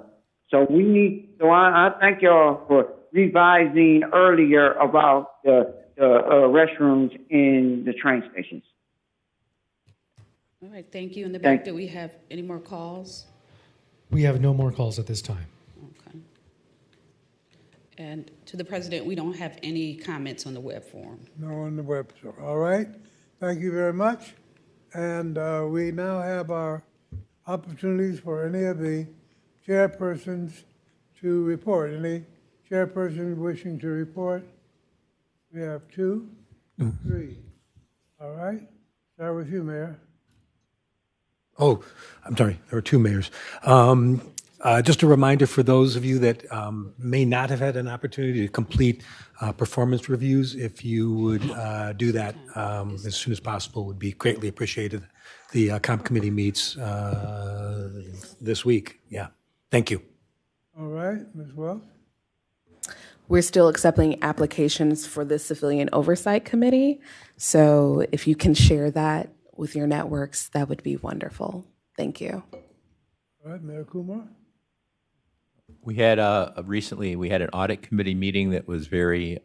So I thank y'all for revising earlier about the restrooms in the train stations. All right, thank you. In the back, do we have any more calls? We have no more calls at this time. Okay. And to the President, we don't have any comments on the web form. No on the web form. All right. Thank you very much. And we now have our opportunities for any of the chairpersons to report. Any chairperson wishing to report? We have 2, 3. All right. Start with you, Mayor. Oh, I'm sorry. There were 2 mayors. Just a reminder for those of you that may not have had an opportunity to complete performance reviews, if you would do that as soon as possible, would be greatly appreciated. The comp committee meets this week. Yeah. Thank you. All right, Ms. Wells. We're still accepting applications for the Civilian Oversight Committee. So if you can share that with your networks, that would be wonderful. Thank you. All right, Mayor Kumar. We had recently we had an audit committee meeting that was very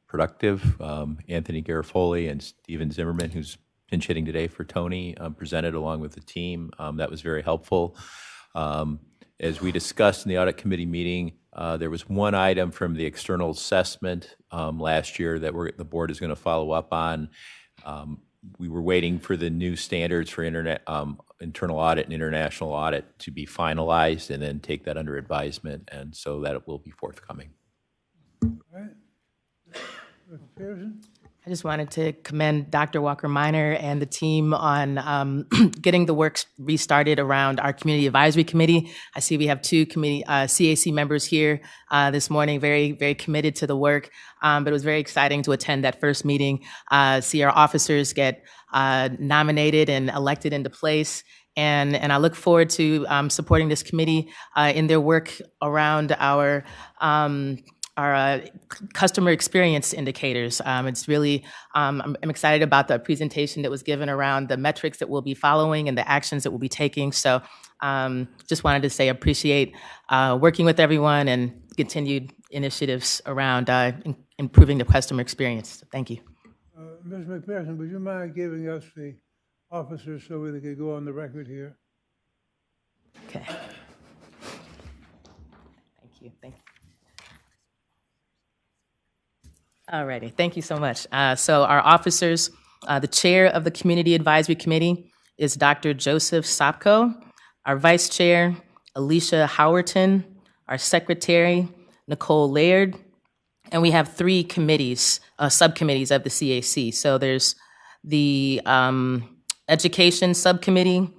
productive. Anthony Garofoli and Steven Zimmerman, who's pinch hitting today for Tony, presented along with the team. That was very helpful. As we discussed in the audit committee meeting, there was one item from the external assessment last year that the board is going to follow up on. We were waiting for the new standards for internal audit and international audit to be finalized and then take that under advisement, and so that it will be forthcoming. All right. Mr. Pearson? I just wanted to commend Dr. Walker Minor and the team on getting the work restarted around our Community Advisory Committee. I see we have two CAC members here this morning, very, very committed to the work. But it was very exciting to attend that first meeting, see our officers get nominated and elected into place. And I look forward to supporting this committee in their work around our customer experience indicators. It's really, I'm excited about the presentation that was given around the metrics that we'll be following and the actions that we'll be taking. So just wanted to say appreciate working with everyone and continued initiatives around improving the customer experience. Thank you. Ms. McPherson, would you mind giving us the officers so we can go on the record here? Okay. Thank you. Thank you. All righty. Thank you so much. So our officers, the chair of the Community Advisory Committee is Dr. Joseph Sopko. Our vice chair, Alicia Howerton. Our secretary, Nicole Laird. And we have three committees, subcommittees of the CAC. So there's the Education Subcommittee,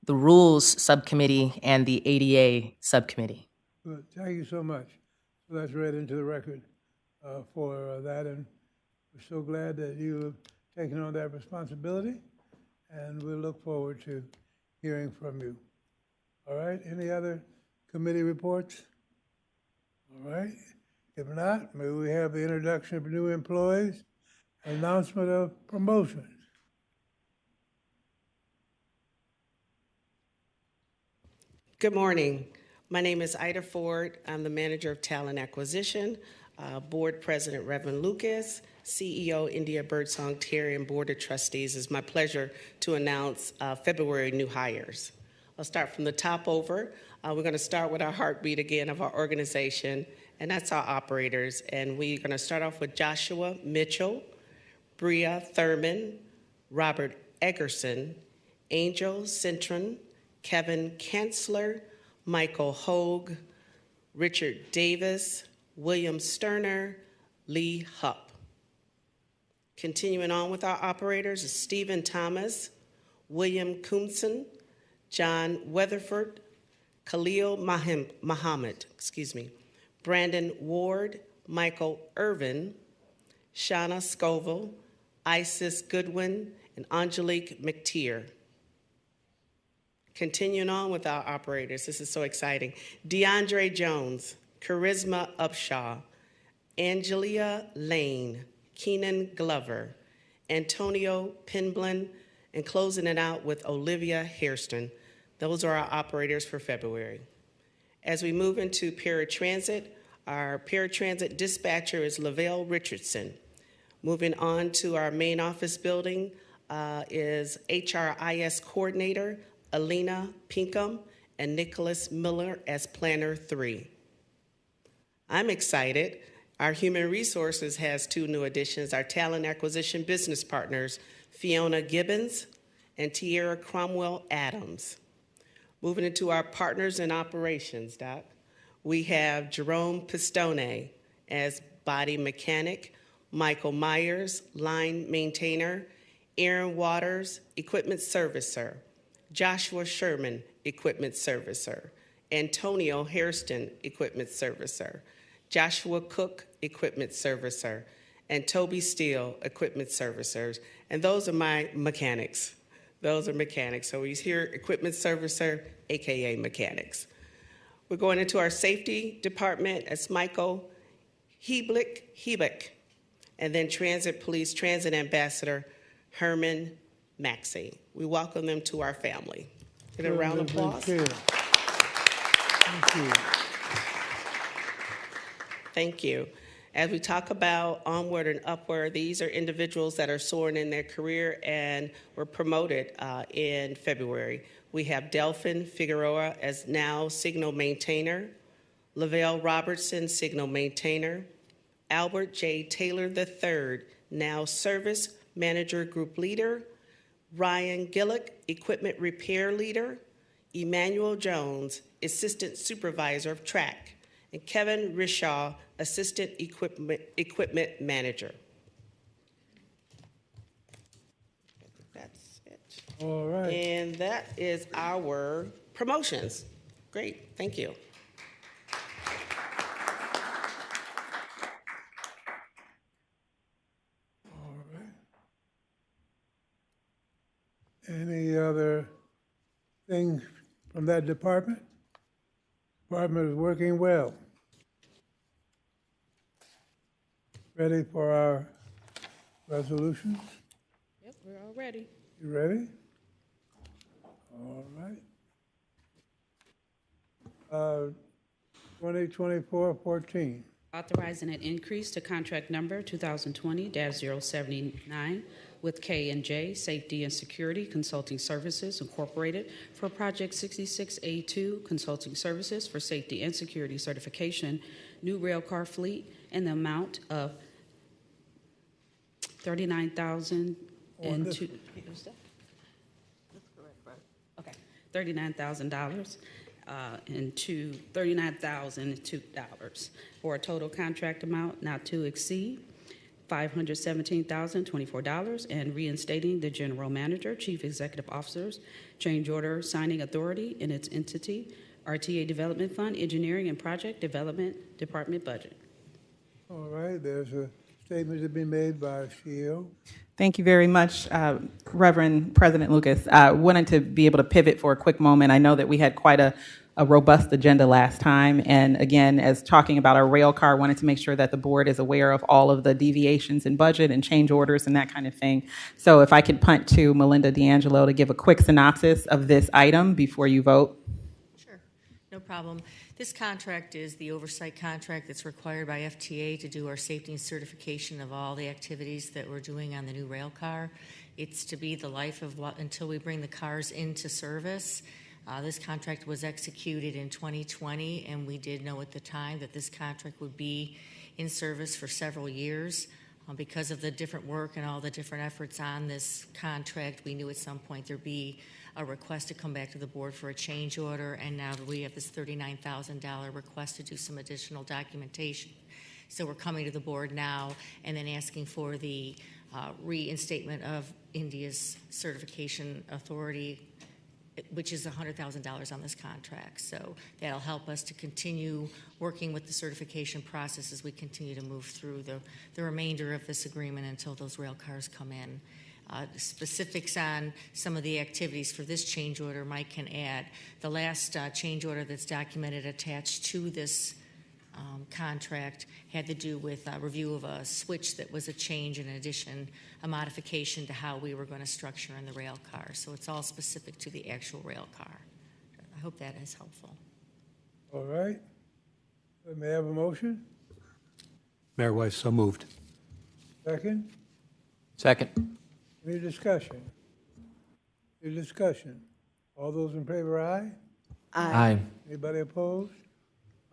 the Rules Subcommittee, and the ADA Subcommittee. Good. Thank you so much. So that's read into the record for that, and we're so glad that you have taken on that responsibility, and we'll look forward to hearing from you. All right, any other committee reports? All right, if not, may we have the introduction of new employees, announcement of promotions. Good morning. My name is Ida Ford. I'm the manager of talent acquisition. Board President Reverend Lucas, CEO India Birdsong Terry, and Board of Trustees. It's my pleasure to announce February new hires. I'll start from the top over. We're going to start with our heartbeat again of our organization, and that's our operators. And we're going to start off with Joshua Mitchell, Bria Thurman, Robert Eggerson, Angel Cintron, Kevin Kensler, Michael Hogue, Richard Davis, William Sterner, Lee Hupp. Continuing on with our operators is Stephen Thomas, William Coomson, John Weatherford, Khalil Muhammad, Brandon Ward, Michael Irvin, Shauna Scoville, Isis Goodwin, and Angelique McTeer. Continuing on with our operators, this is so exciting. DeAndre Jones, Charisma Upshaw, Angelia Lane, Keenan Glover, Antonio Penblin, and closing it out with Olivia Hairston. Those are our operators for February. As we move into paratransit, our paratransit dispatcher is Lavelle Richardson. Moving on to our main office building is HRIS coordinator Alina Pinkham and Nicholas Miller as planner 3. I'm excited. Our human resources has 2 new additions, our talent acquisition business partners, Fiona Gibbons and Tierra Cromwell Adams. Moving into our partners in operations, Doc, we have Jerome Pistone as body mechanic, Michael Myers, line maintainer, Aaron Waters, equipment servicer, Joshua Sherman, equipment servicer, Antonio Hairston, equipment servicer, Joshua Cook, equipment servicer, and Toby Steele, equipment servicers. And those are my mechanics. Those are mechanics. So he's here, equipment servicer, AKA mechanics. We're going into our safety department as Michael Heblick, and then transit police, transit ambassador, Herman Maxey. We welcome them to our family. Get a round of applause. Thank you. Thank you. As we talk about onward and upward, these are individuals that are soaring in their career and were promoted in February. We have Delphin Figueroa as now Signal Maintainer, Lavelle Robertson, Signal Maintainer, Albert J. Taylor III, now Service Manager Group Leader, Ryan Gillick, Equipment Repair Leader, Emmanuel Jones, Assistant Supervisor of Track, and Kevin Rishaw, Assistant Equipment Manager. That's it. All right. And that is our promotions. Great, thank you. Any other things from that department? Department is working well. Ready for our resolutions? Yep, we're all ready. You ready? All right. 2024-14. Authorizing an increase to contract number 2020-079 with K&J Safety and Security Consulting Services Incorporated for Project 66A2 Consulting Services for Safety and Security Certification, new rail car fleet, in the amount of $39,002. Okay, $39,000 into $39,002 for a total contract amount not to exceed $517,024, and reinstating the general manager, chief executive officers, change order signing authority in its entity, RTA Development Fund, Engineering and Project Development Department budget. All right, there's a statement to be made by CEO. Thank you very much, Reverend President Lucas. I wanted to be able to pivot for a quick moment. I know that we had quite a robust agenda last time. And again, as talking about our rail car, wanted to make sure that the board is aware of all of the deviations in budget and change orders and that kind of thing. So if I could punt to Melinda D'Angelo to give a quick synopsis of this item before you vote. Sure, no problem. This contract is the oversight contract that's required by FTA to do our safety and certification of all the activities that we're doing on the new rail car. It's to be the life of what until we bring the cars into service. This contract was executed in 2020, and we did know at the time that this contract would be in service for several years. Because of the different work and all the different efforts on this contract, we knew at some point there'd be a request to come back to the board for a change order, and now we have this $39,000 request to do some additional documentation. So we're coming to the board now and then asking for the reinstatement of India's certification authority, which is $100,000 on this contract. So that'll help us to continue working with the certification process as we continue to move through the remainder of this agreement until those rail cars come in. Specifics on some of the activities for this change order, Mike can add. The last change order that's documented attached to this contract had to do with a review of a switch that was a change, in addition, a modification to how we were going to structure in the rail car. So it's all specific to the actual rail car. I hope that is helpful. All right. May I have a motion? Mayor Weiss, so moved. Second? Second. Any discussion? Any discussion? All those in favor, aye? Aye. Anybody opposed?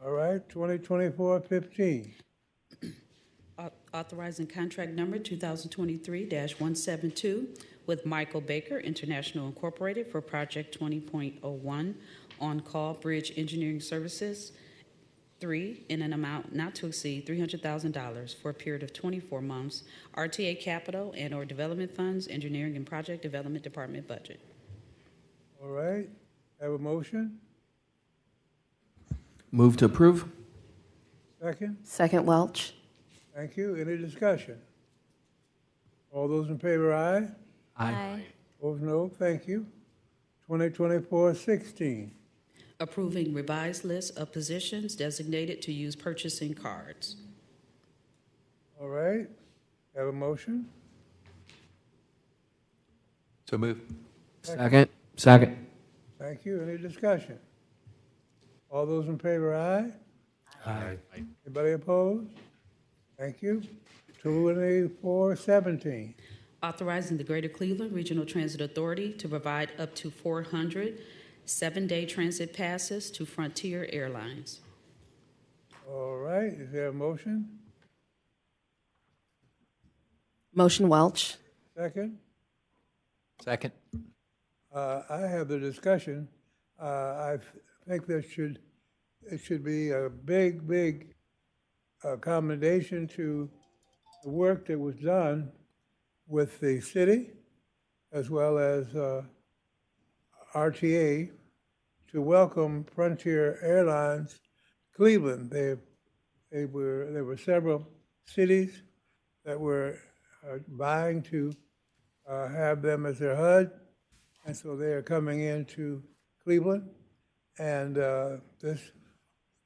All right, 2024-15. Authorizing contract number 2023-172 with Michael Baker International Incorporated for Project 20.01 on-call bridge engineering services 3 in an amount not to exceed $300,000 for a period of 24 months, RTA Capital and/or Development Funds, Engineering and Project Development Department budget. All right, have a motion? Move to approve. Second? Second, Welch. Thank you. Any discussion? All those in favor, aye? Aye. Opposed, no. Thank you. 2024-16. Approving revised list of positions designated to use purchasing cards. All right, have a motion? So move. Second. Second. Thank you. Any discussion? All those in favor, aye? Aye. Anybody opposed? Thank you. 2417. Authorizing the Greater Cleveland Regional Transit Authority to provide up to 400 seven-day transit passes to Frontier Airlines. All right, is there a motion? Motion Welch. Second? Second. I have the discussion. I think it should be a big accommodation to the work that was done with the city as well as RTA to welcome Frontier Airlines Cleveland. There were several cities that were vying to have them as their HUD, and so they are coming into Cleveland, and this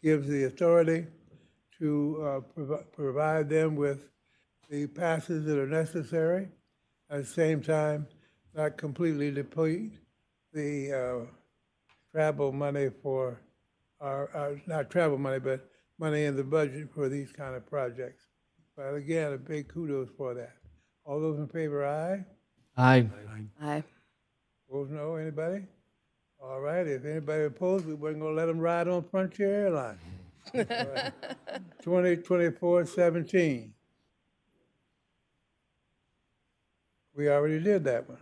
gives the authority to provide them with the passes that are necessary, at the same time not completely deplete the travel money for not travel money, but money in the budget for these kind of projects. But again, a big kudos for that. All those in favor, aye? Aye. Aye. Opposed, no? Anybody? All right, if anybody opposed, we weren't going to let them ride on Frontier Airlines. 2024-17. We already did that one.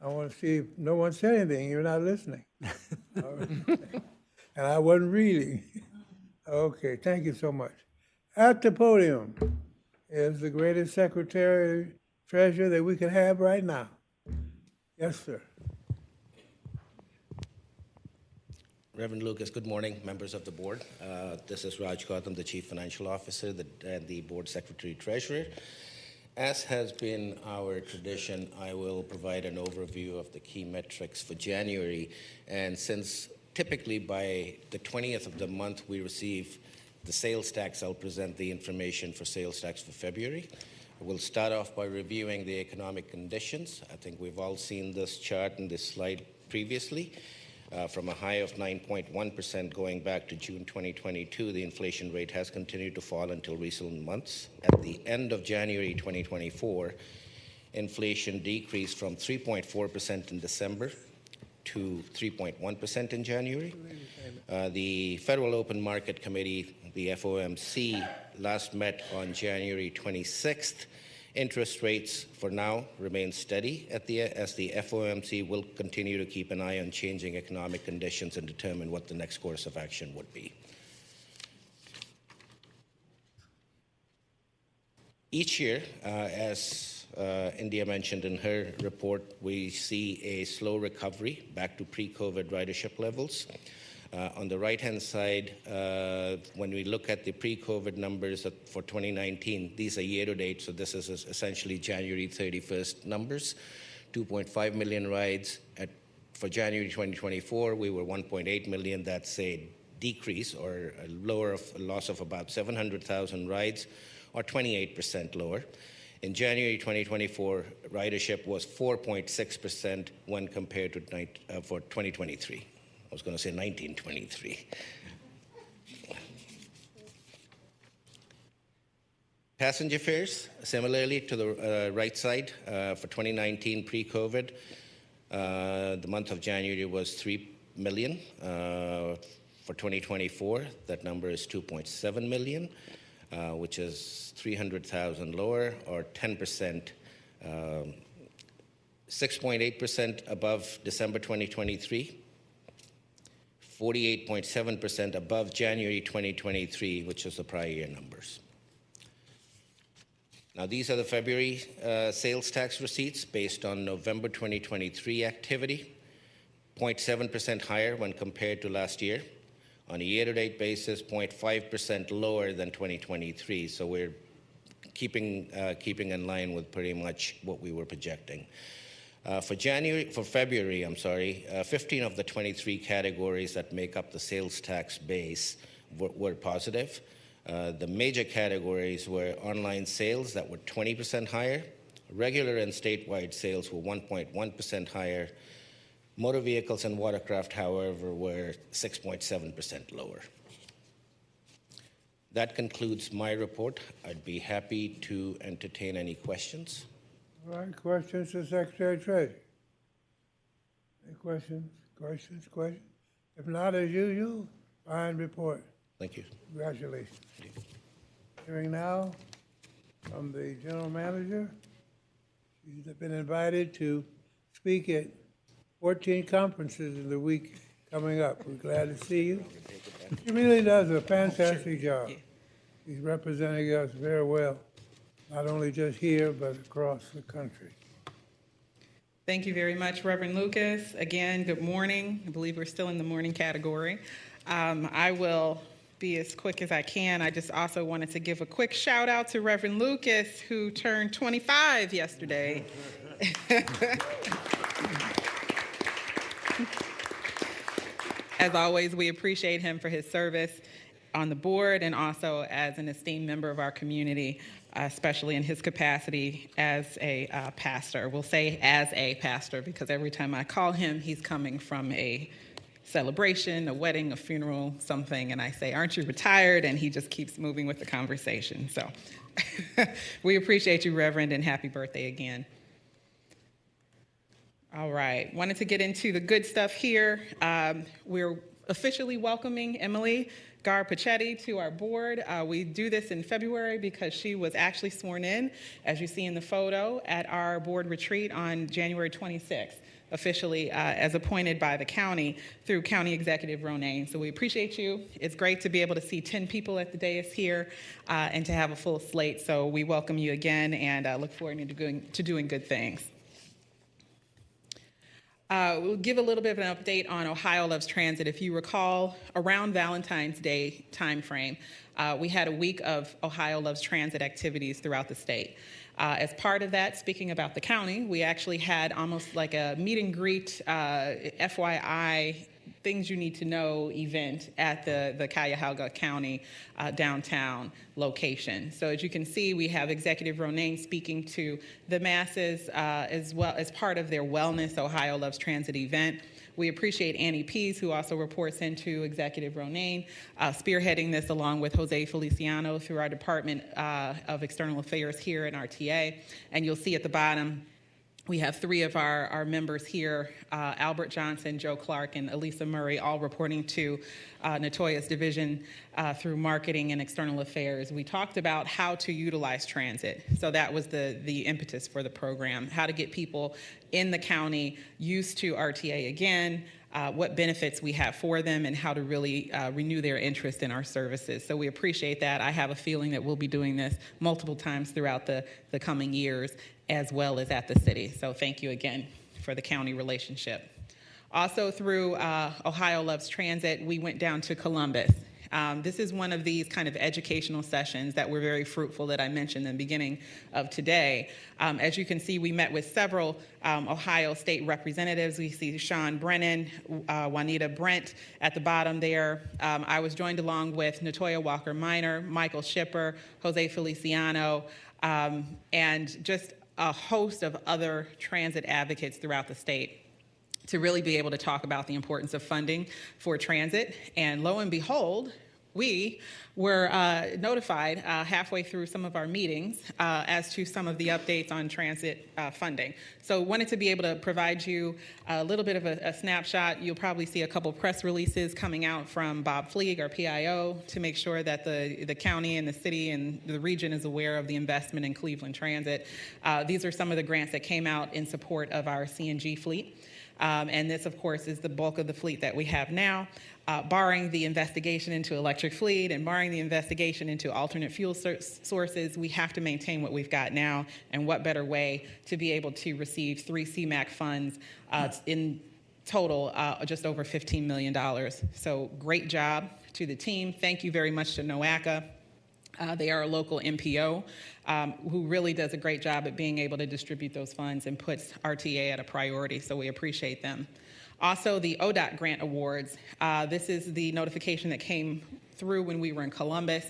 I want to see if no one said anything. You're not listening. And I wasn't reading. Okay, thank you so much. At the podium is the greatest secretary treasurer that we could have right now. Yes, sir. Reverend Lucas, good morning, members of the board. This is Raj Gautam, the Chief Financial Officer and the Board Secretary Treasurer. As has been our tradition, I will provide an overview of the key metrics for January. And since typically by the 20th of the month we receive the sales tax, I'll present the information for sales tax for February. We'll start off by reviewing the economic conditions. I think we've all seen this chart and this slide previously. From a high of 9.1% going back to June 2022, the inflation rate has continued to fall until recent months. At the end of January 2024, inflation decreased from 3.4% in December to 3.1% in January. The Federal Open Market Committee, the FOMC, last met on January 26th. Interest rates for now remain steady as the FOMC will continue to keep an eye on changing economic conditions and determine what the next course of action would be. Each year, as India mentioned in her report, we see a slow recovery back to pre-COVID ridership levels. On the right-hand side, when we look at the pre-COVID numbers for 2019, these are year-to-date, so this is essentially January 31st numbers, 2.5 million rides. For January 2024, we were 1.8 million. That's a decrease or a loss of about 700,000 rides, or 28% lower. In January 2024, ridership was 4.6% when compared to for 2023. I was going to say 1923. Passenger fares, similarly to the right side, for 2019 pre-COVID, the month of January was 3 million. For 2024, that number is 2.7 million, which is 300,000 lower, or 10%, 6.8% above December 2023. 48.7% above January 2023, which is the prior year numbers. Now, these are the February sales tax receipts based on November 2023 activity, 0.7% higher when compared to last year. On a year-to-date basis, 0.5% lower than 2023. So we're keeping in line with pretty much what we were projecting. For February, 15 of the 23 categories that make up the sales tax base were positive. The major categories were online sales that were 20% higher, regular and statewide sales were 1.1% higher, Motor vehicles and watercraft, however, were 6.7% lower. That concludes my report. I'd be happy to entertain any questions. All right, questions to Secretary of Treasury? Any questions? If not, as usual, fine report. Thank you. Congratulations. Hearing now from the general manager. She's been invited to speak at 14 conferences in the week coming up. We're glad to see you. She really does a fantastic job. She's representing us very well, not only just here, but across the country. Thank you very much, Reverend Lucas. Again, good morning. I believe we're still in the morning category. I will be as quick as I can. I just also wanted to give a quick shout out to Reverend Lucas, who turned 25 yesterday. As always, we appreciate him for his service on the board and also as an esteemed member of our community, especially in his capacity as a pastor. We'll say as a pastor because every time I call him, he's coming from a celebration, a wedding, a funeral, something, and I say, aren't you retired? And he just keeps moving with the conversation. So we appreciate you, Reverend, and happy birthday again. All right, wanted to get into the good stuff here. We're officially welcoming Emily Gar-Pachetti to our board. We do this in February because she was actually sworn in, as you see in the photo, at our board retreat on January 26th, officially as appointed by the county through County Executive Ronayne. So we appreciate you. It's great to be able to see 10 people at the dais here and to have a full slate. So we welcome you again and look forward to doing good things. We'll give a little bit of an update on Ohio Loves Transit. If you recall, around Valentine's Day timeframe, we had a week of Ohio Loves Transit activities throughout the state. As part of that, speaking about the county, we actually had almost like a meet and greet, FYI, things you need to know event at the Cuyahoga County downtown location. So as you can see, we have Executive Ronayne speaking to the masses as well as part of their Wellness Ohio Loves Transit event. We appreciate Annie Pease, who also reports into Executive Ronayne, spearheading this along with Jose Feliciano through our Department of External Affairs here in RTA. And you'll see at the bottom, we have three of our members here, Albert Johnson, Joe Clark, and Elisa Murray, all reporting to Natoya's division through marketing and external affairs. We talked about how to utilize transit. So that was the impetus for the program, how to get people in the county used to RTA again, what benefits we have for them, and how to really renew their interest in our services. So we appreciate that. I have a feeling that we'll be doing this multiple times throughout the coming years, as well as at the city. So thank you again for the county relationship. Also through Ohio Loves Transit, we went down to Columbus. This is one of these kind of educational sessions that were very fruitful that I mentioned in the beginning of today. As you can see, we met with several Ohio state representatives. We see Sean Brennan, Juanita Brent at the bottom there. I was joined along with Natoya Walker-Minor, Michael Schipper, Jose Feliciano, and just a host of other transit advocates throughout the state to really be able to talk about the importance of funding for transit. And lo and behold, we were notified halfway through some of our meetings as to some of the updates on transit funding. So wanted to be able to provide you a little bit of a snapshot. You'll probably see a couple press releases coming out from Bob Fleeg, our PIO, to make sure that the county and the city and the region is aware of the investment in Cleveland Transit. These are some of the grants that came out in support of our CNG fleet. And this, of course, is the bulk of the fleet that we have now. Barring the investigation into electric fleet and barring the investigation into alternate fuel sources, we have to maintain what we've got now, and what better way to be able to receive 3 CMAQ funds in total, just over $15 million. So great job to the team. Thank you very much to NOACA. They are a local MPO who really does a great job at being able to distribute those funds and puts RTA at a priority, so we appreciate them. Also, the ODOT grant awards. This is the notification that came through when we were in Columbus.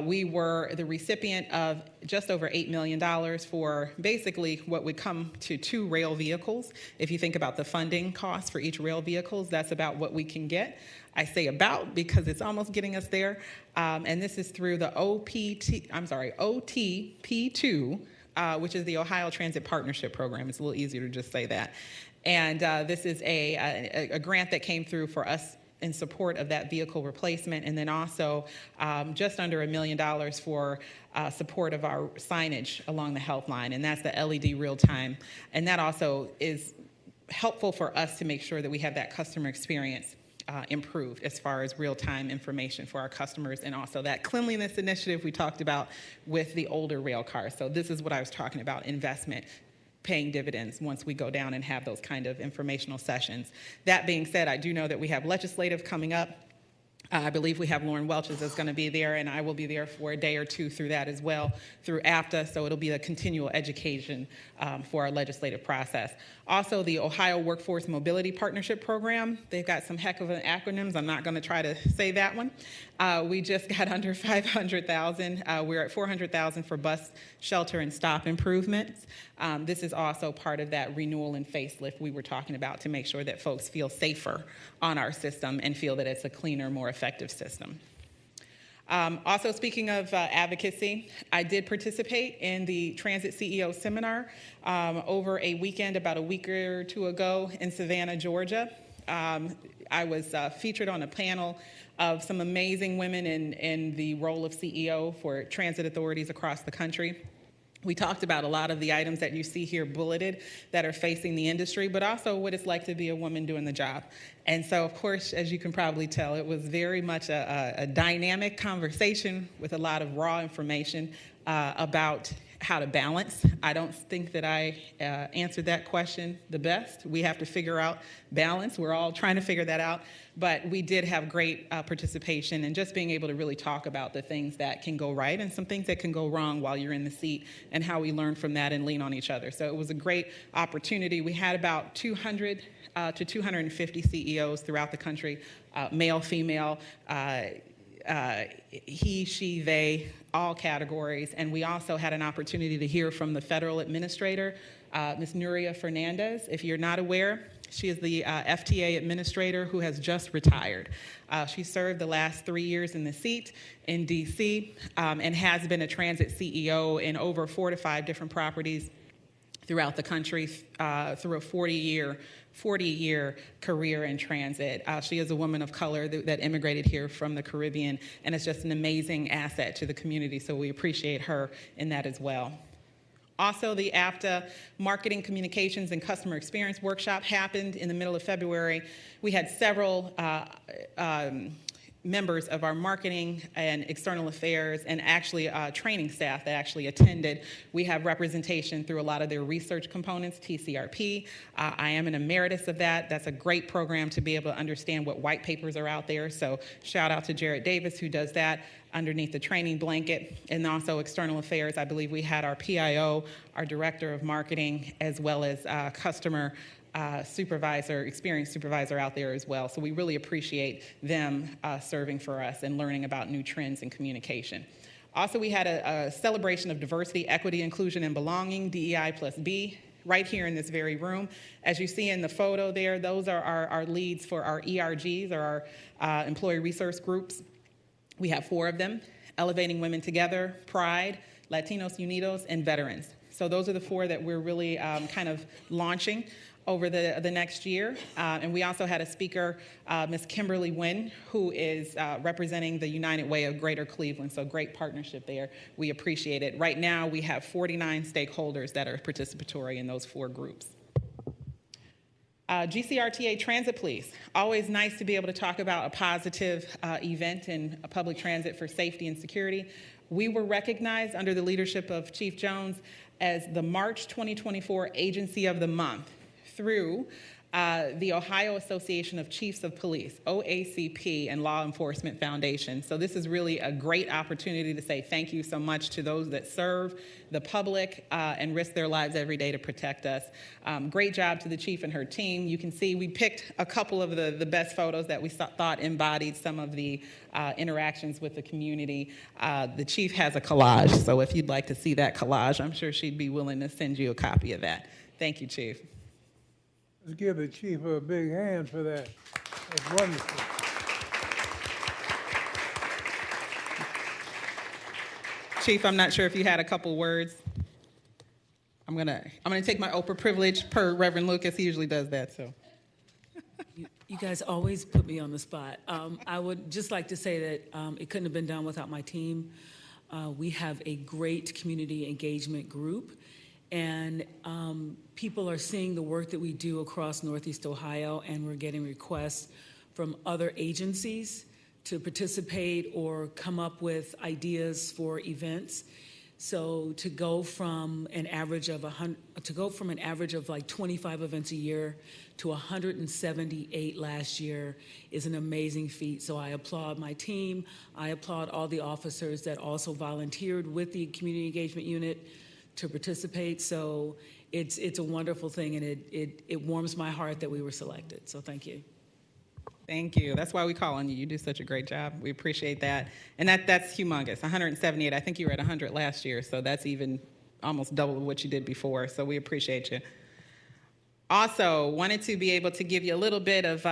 We were the recipient of just over $8 million for basically what would come to 2 rail vehicles. If you think about the funding costs for each rail vehicles, that's about what we can get. I say about because it's almost getting us there. And this is through the OTP2, which is the Ohio Transit Partnership Program. It's a little easier to just say that. And this is a grant that came through for us in support of that vehicle replacement, and then also just under $1 million for support of our signage along the health line, and that's the LED real time. And that also is helpful for us to make sure that we have that customer experience improved as far as real-time information for our customers, and also that cleanliness initiative we talked about with the older rail cars. So this is what I was talking about, investment paying dividends once we go down and have those kind of informational sessions. That being said, I do know that we have legislative coming up. I believe we have Lauren Welch's that's going to be there, and I will be there for a day or two through that as well, through AFTA, so it'll be a continual education for our legislative process. Also, the Ohio Workforce Mobility Partnership Program. They've got some heck of an acronyms. I'm not going to try to say that one. We just got under $500,000. We're at $400,000 for bus shelter and stop improvements. This is also part of that renewal and facelift we were talking about to make sure that folks feel safer on our system and feel that it's a cleaner, more effective system. Also, speaking of advocacy, I did participate in the Transit CEO Seminar over a weekend about a week or two ago in Savannah, Georgia. I was featured on a panel of some amazing women in the role of CEO for transit authorities across the country. We talked about a lot of the items that you see here bulleted that are facing the industry, but also what it's like to be a woman doing the job. And so, of course, as you can probably tell, it was very much a dynamic conversation with a lot of raw information about how to balance. I don't think that I answered that question the best. We have to figure out balance. We're all trying to figure that out. But we did have great participation and just being able to really talk about the things that can go right and some things that can go wrong while you're in the seat and how we learn from that and lean on each other. So it was a great opportunity. We had about 200 to 250 CEOs throughout the country, male, female, he, she, they, all categories. And we also had an opportunity to hear from the federal administrator, Ms. Nuria Fernandez. If you're not aware, she is the FTA administrator who has just retired. She served the last 3 years in the seat in DC and has been a transit CEO in over 4 to 5 different properties throughout the country through a 40-year career in transit. She is a woman of color that immigrated here from the Caribbean and is just an amazing asset to the community, so we appreciate her in that as well. Also, the AFTA Marketing, Communications, and Customer Experience Workshop happened in the middle of February. We had several members of our marketing and external affairs and actually training staff that actually attended. We have representation through a lot of their research components, TCRP. I am an emeritus of that. That's a great program to be able to understand what white papers are out there. So shout out to Jared Davis who does that underneath the training blanket. And also external affairs, I believe we had our PIO, our director of marketing, as well as customer experienced supervisor out there as well. So we really appreciate them serving for us and learning about new trends in communication. Also, we had a celebration of diversity, equity, inclusion, and belonging, DEI plus B, right here in this very room. As you see in the photo there, those are our leads for our ERGs, or our employee resource groups. We have 4 of them: Elevating Women Together, Pride, Latinos Unidos, and Veterans. So those are the 4 that we're really kind of launching over the next year. And we also had a speaker, Ms. Kimberly Wynn, who is representing the United Way of Greater Cleveland. So great partnership there. We appreciate it. Right now, we have 49 stakeholders that are participatory in those 4 groups. GCRTA Transit Police. Always nice to be able to talk about a positive event in public transit for safety and security. We were recognized under the leadership of Chief Jones as the March 2024 Agency of the Month through the Ohio Association of Chiefs of Police, OACP, and Law Enforcement Foundation. So this is really a great opportunity to say thank you so much to those that serve the public and risk their lives every day to protect us. Great job to the chief and her team. You can see we picked a couple of the best photos that we thought embodied some of the interactions with the community. The chief has a collage, so if you'd like to see that collage, I'm sure she'd be willing to send you a copy of that. Thank you, Chief. Let's give the chief a big hand for that. That's wonderful. Chief, I'm not sure if you had a couple words. I'm gonna take my Oprah privilege per Reverend Lucas. He usually does that, so. You guys always put me on the spot. I would just like to say that it couldn't have been done without my team. We have a great community engagement group, and people are seeing the work that we do across Northeast Ohio, and we're getting requests from other agencies to participate or come up with ideas for events. So to go from an average of like 25 events a year to 178 last year is an amazing feat. So I applaud my team. I applaud all the officers that also volunteered with the community engagement unit to participate. So it's a wonderful thing, and it warms my heart that we were selected. So thank you. Thank you. That's why we call on you. You do such a great job. We appreciate that. And that's humongous. 178. I think you were at 100 last year, so that's even almost double what you did before. So we appreciate you. Also, wanted to be able to give you a little bit of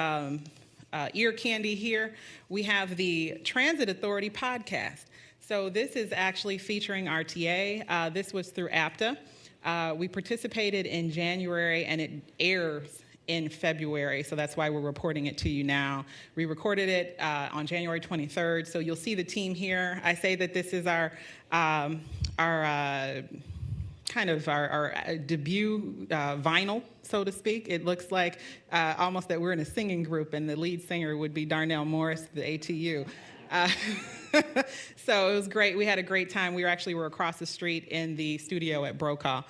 ear candy here. We have the Transit Authority podcast. So this is actually featuring RTA. This was through APTA. We participated in January, and it airs in February, so that's why we're reporting it to you now. We recorded it on January 23rd, so you'll see the team here. I say that this is our debut vinyl, so to speak. It looks like almost that we're in a singing group, and the lead singer would be Darnell Morris, the ATU. So it was great. We had a great time. We were across the street in the studio at Brokaw,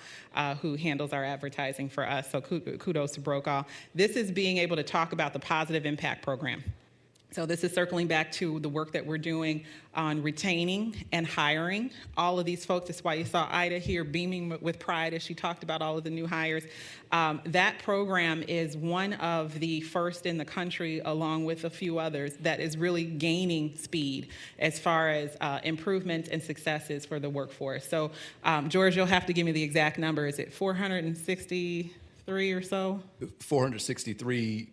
who handles our advertising for us. So kudos to Brokaw. This is being able to talk about the Positive Impact Program. So this is circling back to the work that we're doing on retaining and hiring all of these folks. That's why you saw Ida here beaming with pride as she talked about all of the new hires. That program is one of the first in the country, along with a few others, that is really gaining speed as far as improvements and successes for the workforce. So George, you'll have to give me the exact number. Is it 463 or so? 463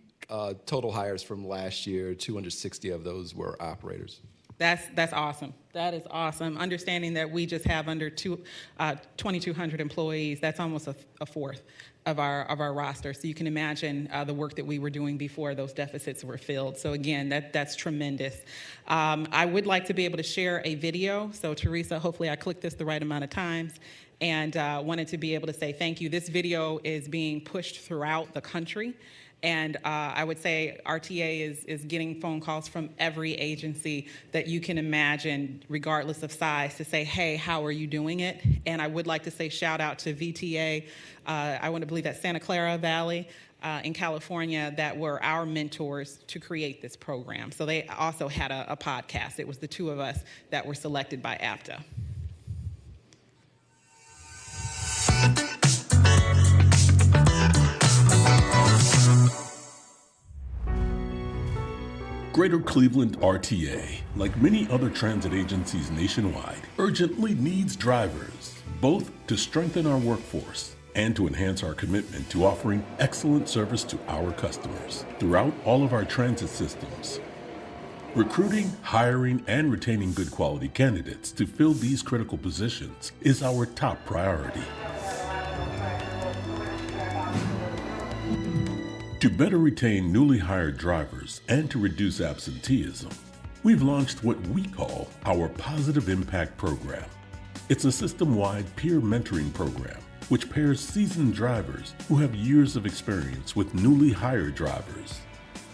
total hires from last year. 260 of those were operators. That's awesome. That is awesome. Understanding that we just have under 2,200 employees, that's almost a fourth of our roster. So you can imagine the work that we were doing before those deficits were filled. So again, that's tremendous. I would like to be able to share a video. So Teresa, hopefully I clicked this the right amount of times, and wanted to be able to say thank you. This video is being pushed throughout the country. And I would say RTA is getting phone calls from every agency that you can imagine, regardless of size, to say, hey, how are you doing it? And I would like to say shout out to VTA. I want to believe that Santa Clara Valley in California, that were our mentors to create this program. So they also had a podcast. It was the two of us that were selected by APTA. Greater Cleveland RTA, like many other transit agencies nationwide, urgently needs drivers, both to strengthen our workforce and to enhance our commitment to offering excellent service to our customers throughout all of our transit systems. Recruiting, hiring, and retaining good quality candidates to fill these critical positions is our top priority. To better retain newly hired drivers and to reduce absenteeism, we've launched what we call our Positive Impact Program. It's a system-wide peer mentoring program which pairs seasoned drivers who have years of experience with newly hired drivers.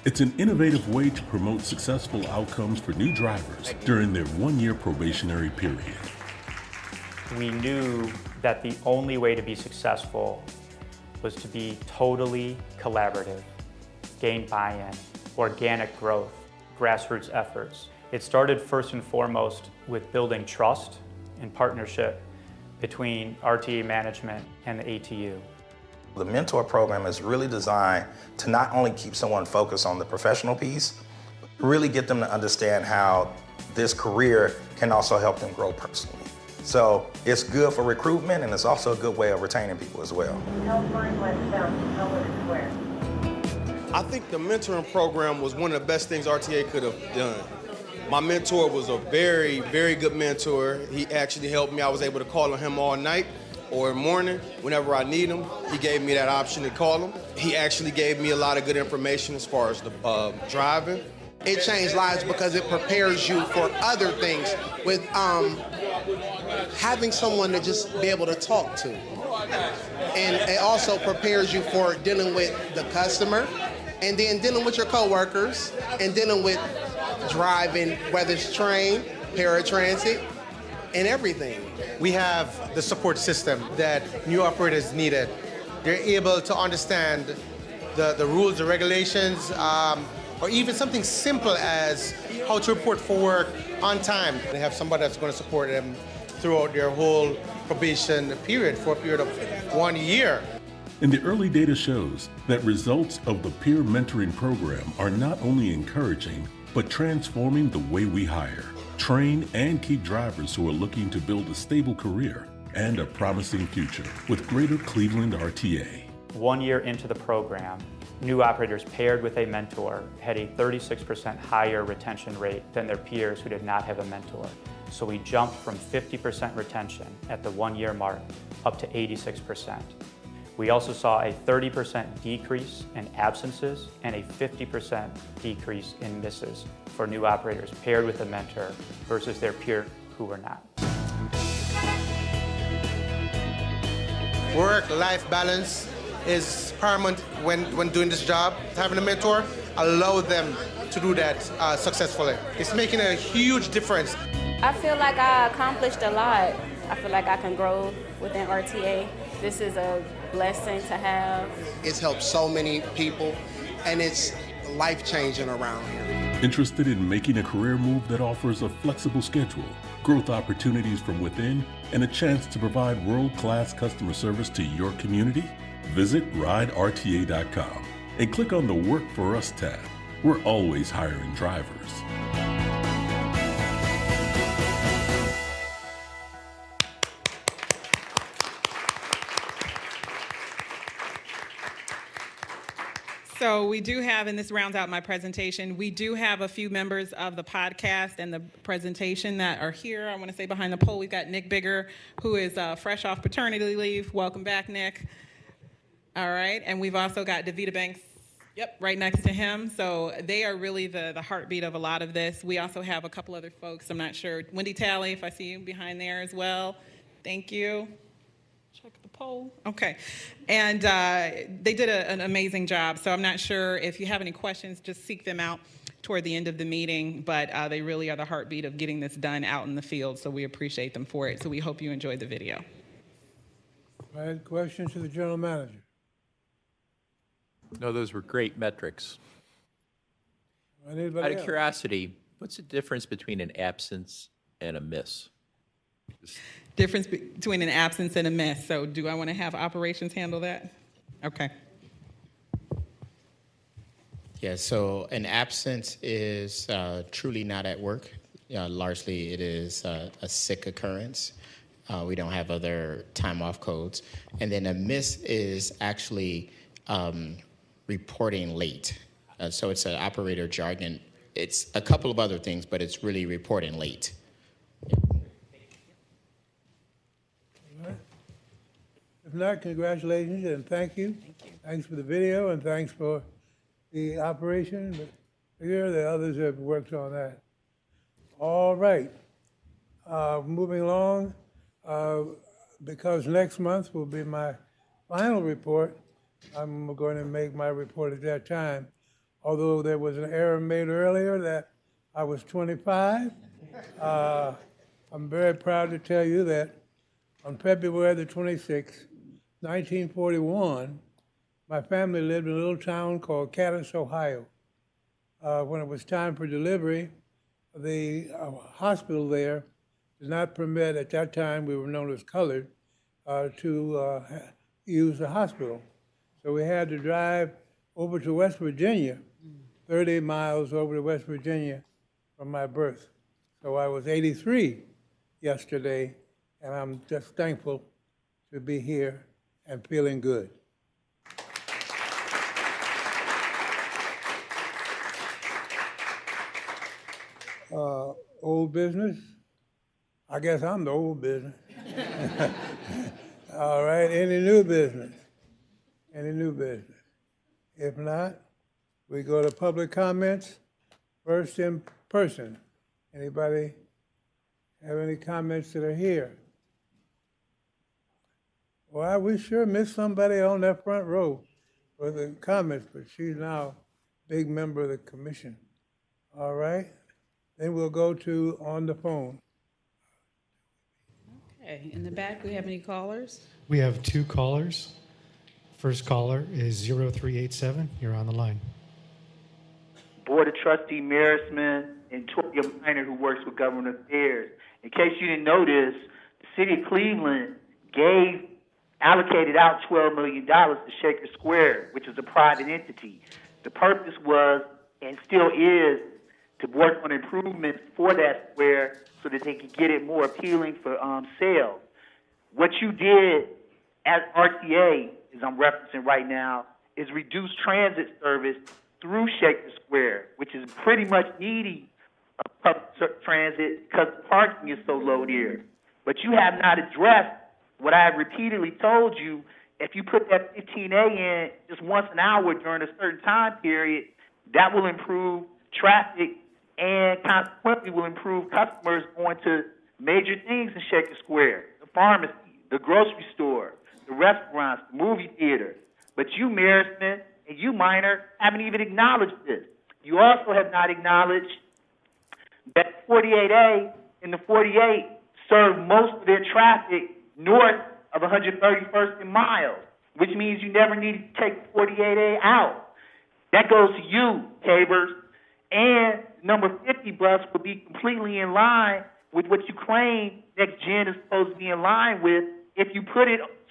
It's an innovative way to promote successful outcomes for new drivers during their one-year probationary period. We knew that the only way to be successful was to be totally collaborative. gain buy-in, organic growth, grassroots efforts. It started first and foremost with building trust and partnership between RTA management and the ATU. The mentor program is really designed to not only keep someone focused on the professional piece, but really get them to understand how this career can also help them grow personally. So it's good for recruitment, and it's also a good way of retaining people as well. I think the mentoring program was one of the best things RTA could have done. My mentor was a very, very good mentor. He actually helped me. I was able to call on him all night or morning whenever I need him. He gave me that option to call him. He actually gave me a lot of good information as far as the driving. It changed lives because it prepares you for other things with having someone to just be able to talk to. And it also prepares you for dealing with the customer and then dealing with your coworkers and dealing with driving, whether it's train, paratransit, and everything. We have the support system that new operators needed. They're able to understand the rules, the regulations, or even something simple as how to report for work on time. They have somebody that's going to support them throughout their whole probation period for a period of 1 year. And the early data shows that results of the peer mentoring program are not only encouraging, but transforming the way we hire, train, and keep drivers who are looking to build a stable career and a promising future with Greater Cleveland RTA. 1 year into the program, new operators paired with a mentor had a 36% higher retention rate than their peers who did not have a mentor. So we jumped from 50% retention at the 1 year mark up to 86%. We also saw a 30% decrease in absences and a 50% decrease in misses for new operators paired with a mentor versus their peer who were not. Work-life balance is paramount when doing this job. Having a mentor allows them to do that successfully. It's making a huge difference. I feel like I accomplished a lot. I feel like I can grow within RTA. This is a blessing to have. It's helped so many people, and it's life-changing around here. Interested in making a career move that offers a flexible schedule, growth opportunities from within, and a chance to provide world-class customer service to your community? Visit riderta.com and click on the Work For Us tab. We're always hiring drivers. So we do have, and this rounds out my presentation, we do have a few members of the podcast and the presentation that are here. I want to say behind the pole, we've got Nick Bigger, who is fresh off paternity leave. Welcome back, Nick. All right, and we've also got Davita Banks, right next to him. So they are really the heartbeat of a lot of this. We also have a couple other folks, I'm not sure. Wendy Talley, if I see you behind there as well. Thank you. Check the poll. Okay. And they did an amazing job. So I'm not sure if you have any questions, just seek them out toward the end of the meeting. But they really are the heartbeat of getting this done out in the field. So we appreciate them for it. So we hope you enjoyed the video. All right, questions to the general manager? No, those were great metrics. Anybody Out of else? curiosity, what's the difference between an absence and a miss? Difference between an absence and a miss. So do I want to have operations handle that? Okay. Yeah, so an absence is truly not at work. Largely it is a sick occurrence. We don't have other time off codes. And then a miss is actually reporting late. So it's an operator jargon. It's a couple of other things, but it's really reporting late. If not, congratulations and thank you. Thanks for the video and thanks for the operation. But here, the others have worked on that. All right. Moving along, because next month will be my final report, I'm going to make my report at that time. Although there was an error made earlier that I was 25, I'm very proud to tell you that on February the 26th, 1941, My family lived in a little town called Cadis, Ohio. When it was time for delivery, the hospital there did not permit, at that time we were known as colored, to use the hospital. So we had to drive over to West Virginia, 30 miles over to West Virginia from my birth. So I was 83 yesterday, and I'm just thankful to be here and feeling good. Old business? I guess I'm the old business. All right, any new business? Any new business? If not, we go to public comments, first in person. Anybody have any comments that are here? Well, we sure missed somebody on that front row for the comments, but she's now a big member of the commission. All right, then we'll go to on the phone. Okay, in the back, we have any callers? We have 2 callers. First caller is 0387. You're on the line. Board of Trustee Marisman and Toya Minor, who works with Government Affairs. In case you didn't notice, the City of Cleveland allocated out $12 million to Shaker Square, which is a private entity. The purpose was, and still is, to work on improvements for that square so that they could get it more appealing for sales. What you did at RTA, as I'm referencing right now, is reduce transit service through Shaker Square, which is pretty much needy of public transit because parking is so low there. But you have not addressed what I have repeatedly told you. If you put that 15A in just once an hour during a certain time period, that will improve traffic and consequently will improve customers going to major things in Shaker Square, the pharmacy, the grocery store, the restaurants, the movie theater. But you, Marisman, and you, Minor, haven't even acknowledged this. You also have not acknowledged that 48A and the 48 serve most of their traffic north of 131st and Miles, which means you never need to take 48A out. That goes to you, Tabers. And number 50 bus will be completely in line with what you claim Next Gen is supposed to be in line with if you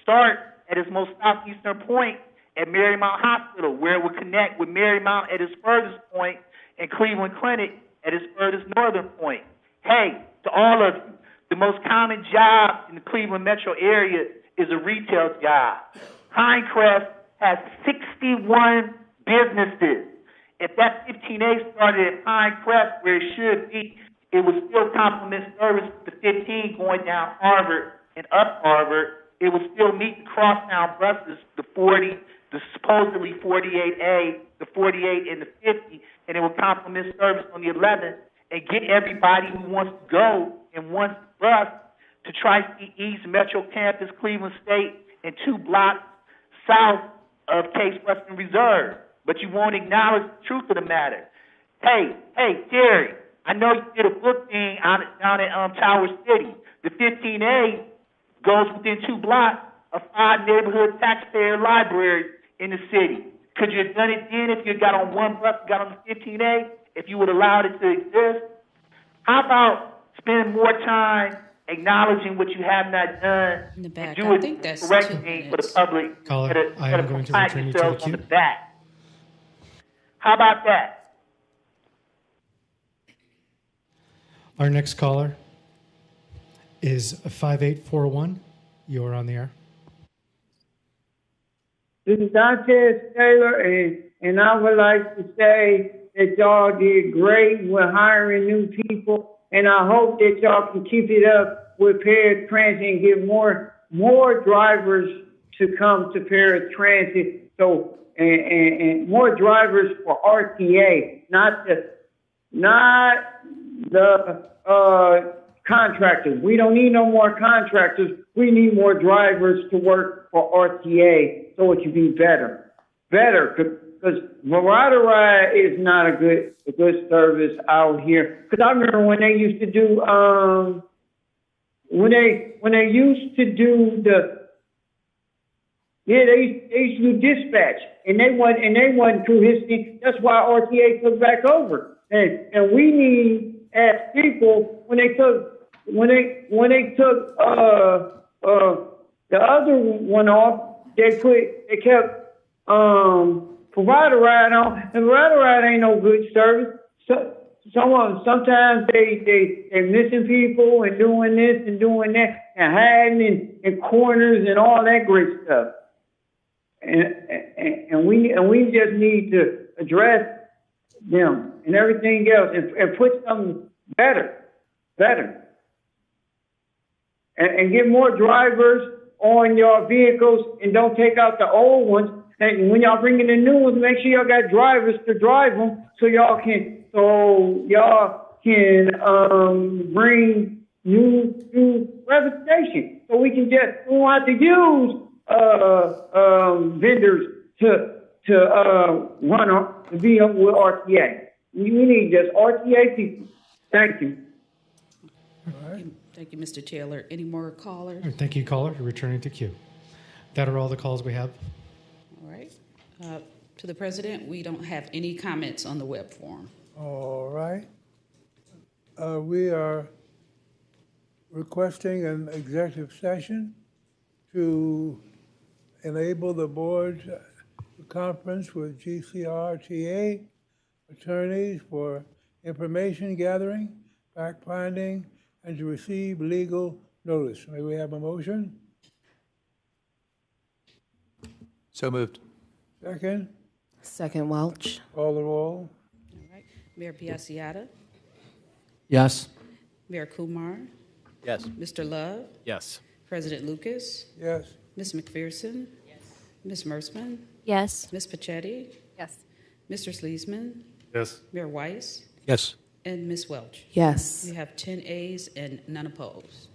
start at its most southeastern point at Marymount Hospital, where it will connect with Marymount at its furthest point and Cleveland Clinic at its furthest northern point. Hey, to all of you, the most common job in the Cleveland metro area is a retail job. Pinecrest has 61 businesses. If that 15A started at Pinecrest where it should be, it would still complement service with the 15 going down Harvard and up Harvard. It would still meet the crosstown buses, the 40, the supposedly 48A, the 48 and the 50, and it would complement service on the 11th and get everybody who wants to go in one bus to Tri-East Metro Campus, Cleveland State, and 2 blocks south of Case Western Reserve. But you won't acknowledge the truth of the matter. Hey, Terry, I know you did a book thing down at Tower City. The 15A goes within 2 blocks of 5 neighborhood taxpayer libraries in the city. Could you have done it then if you got on one bus, got on the 15A, if you would have allowed it to exist? How about spend more time acknowledging what you have not done In the back, and do I it think that's correctly for the public? Caller, I am going to return you to the queue. On the back. How about that? Our next caller is 5841. You're on the air. This is Dante Taylor, and I would like to say that y'all did great with hiring new people, and I hope that y'all can keep it up with Paris Transit and get more drivers to come to Paris Transit. So and more drivers for RTA, not the contractors. We don't need no more contractors. We need more drivers to work for RTA so it can be better, because Marauder Ride is not a good service out here. Because I remember when they used to do when they used to do Yeah, they used to do dispatch, and they wasn't through his thing. That's why RTA took back over. And we need, as people, when they took the other one off, they kept provider ride on, and provider ride ain't no good service. So sometimes they're missing people and doing this and doing that and hiding in corners and all that great stuff. And we just need to address them and everything else and put something better, and get more drivers on your vehicles and don't take out the old ones. And when y'all bring in the new ones, make sure y'all got drivers to drive them so y'all can bring new representation. So we don't have to use vendors to be up with RTA. We need just RTA people. Thank you. All right. Thank you, Mr. Taylor. Any more callers? All right, thank you, caller. You're returning to queue. That are all the calls we have. All right. To the president, we don't have any comments on the web form. All right. We are requesting an executive session to enable the board to conference with GCRTA attorneys for information gathering, fact-finding, and to receive legal notice. May we have a motion? So moved. Second? Second, Welch. Call the roll. All right. Mayor Biassiata, Yes. Mayor Kumar, Yes. Mr. Love, Yes. President Lucas, Yes. Ms. McPherson, Ms. Mersman, Yes. Ms. Pachetti, Yes. Mr. Sleesman, Yes. Mayor Weiss, Yes. and Ms. Welch. Yes. You have 10 ayes and none opposed.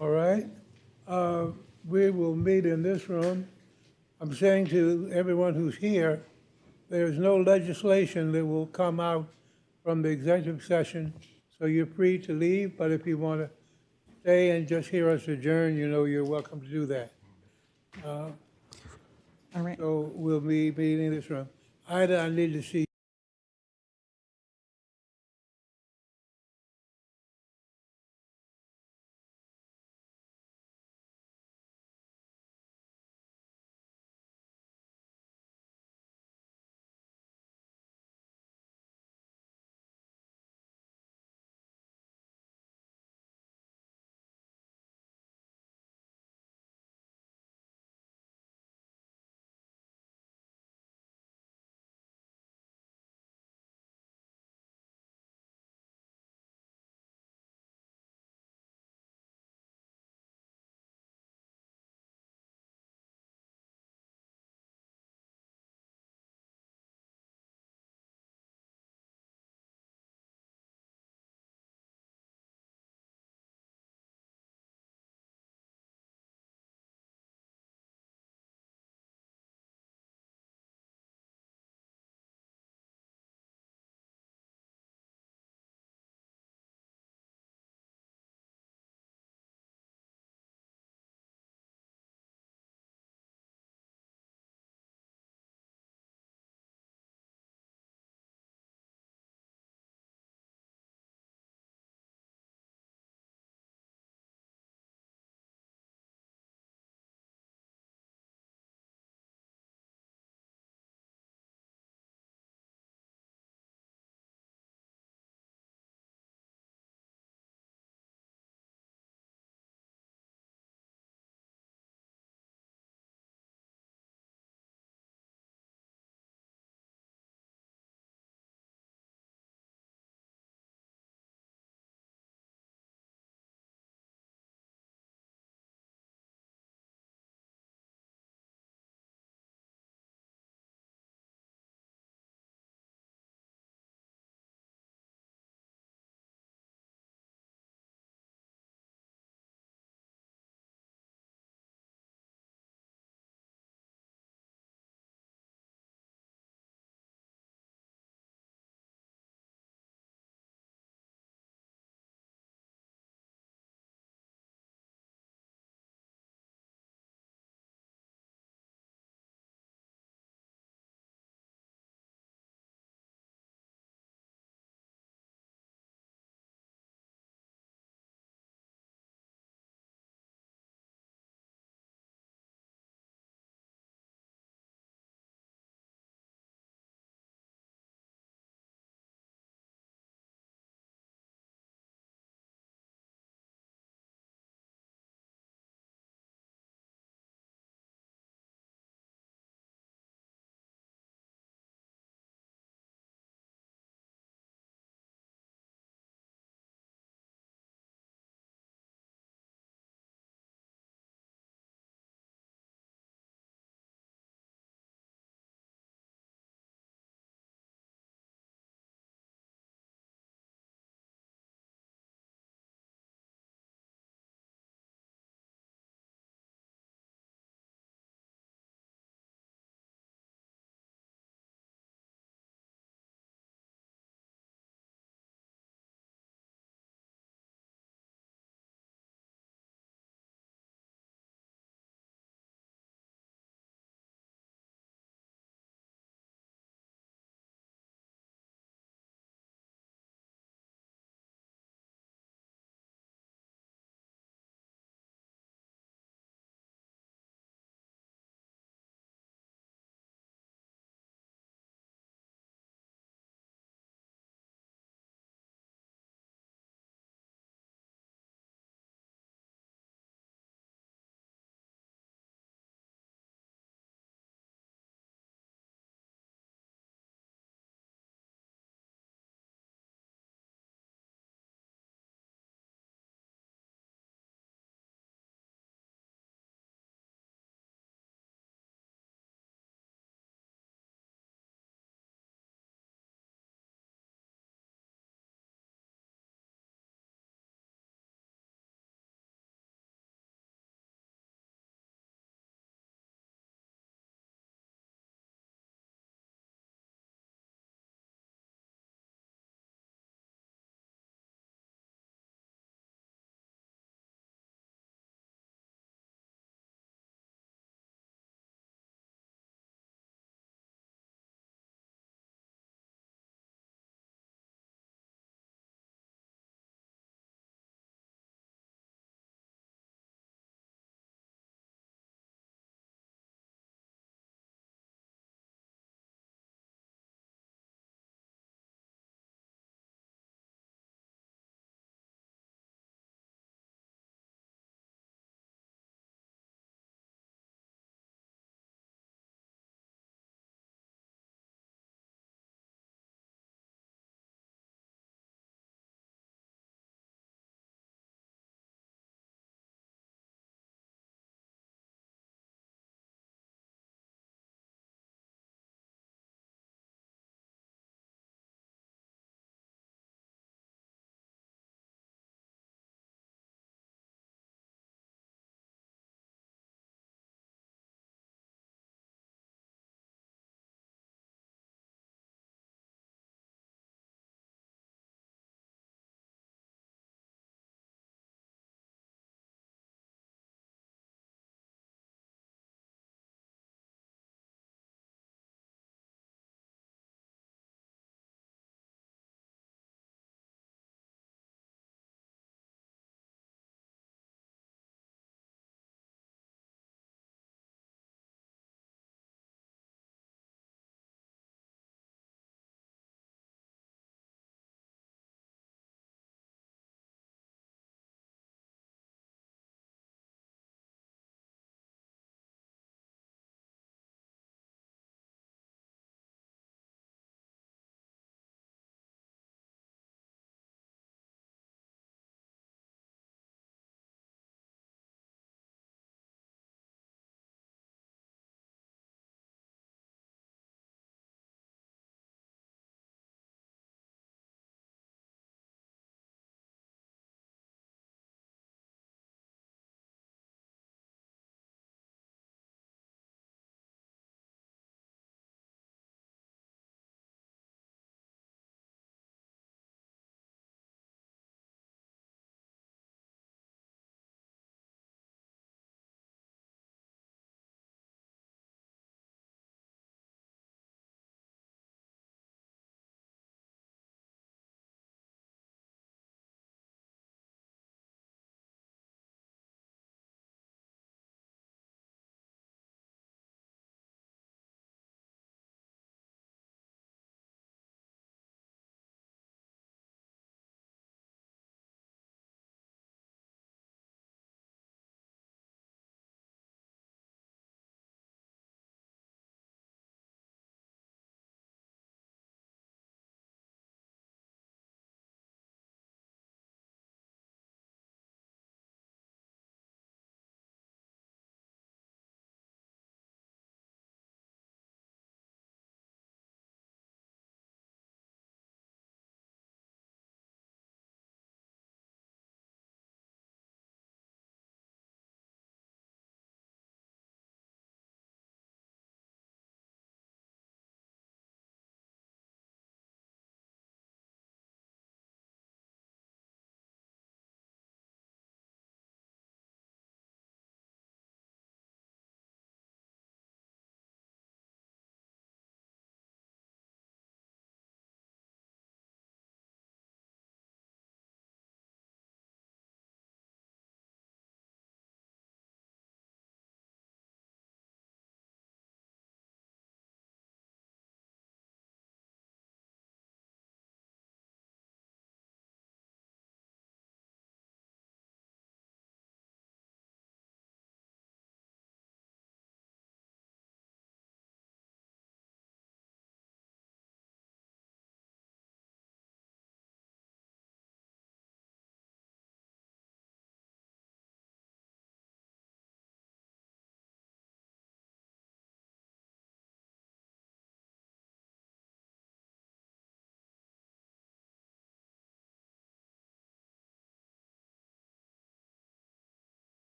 All right. We will meet in this room. I'm saying to everyone who's here, there's no legislation that will come out from the executive session, so you're free to leave, but if you want to stay and just hear us adjourn, you're welcome to do that. All right. So we'll be meeting in this room. Ida, I need to see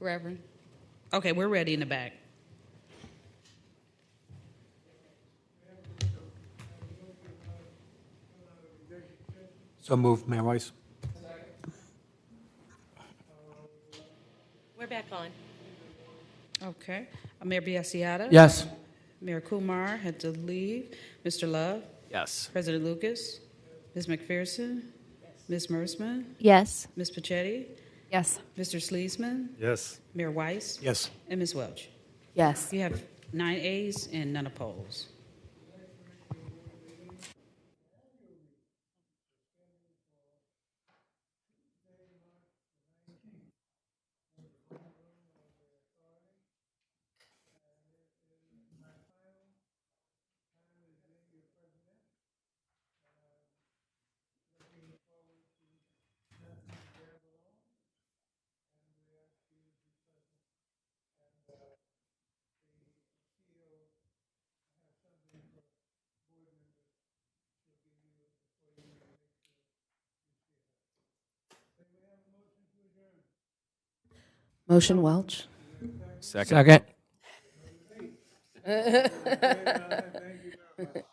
Reverend. Okay, we're ready in the back. So moved, Mayor Weiss. We're back on. Okay. Mayor Biassiata? Yes. Mayor Kumar had to leave. Mr. Love? Yes. President Lucas? Ms. McPherson? Ms. Mersman? Yes. Ms. Pachetti? Yes. Mr. Sleesman? Yes. Mayor Weiss? Yes. And Ms. Welch? Yes. You have 9 ayes and none opposed. Motion Welch. Second. Thank you very much.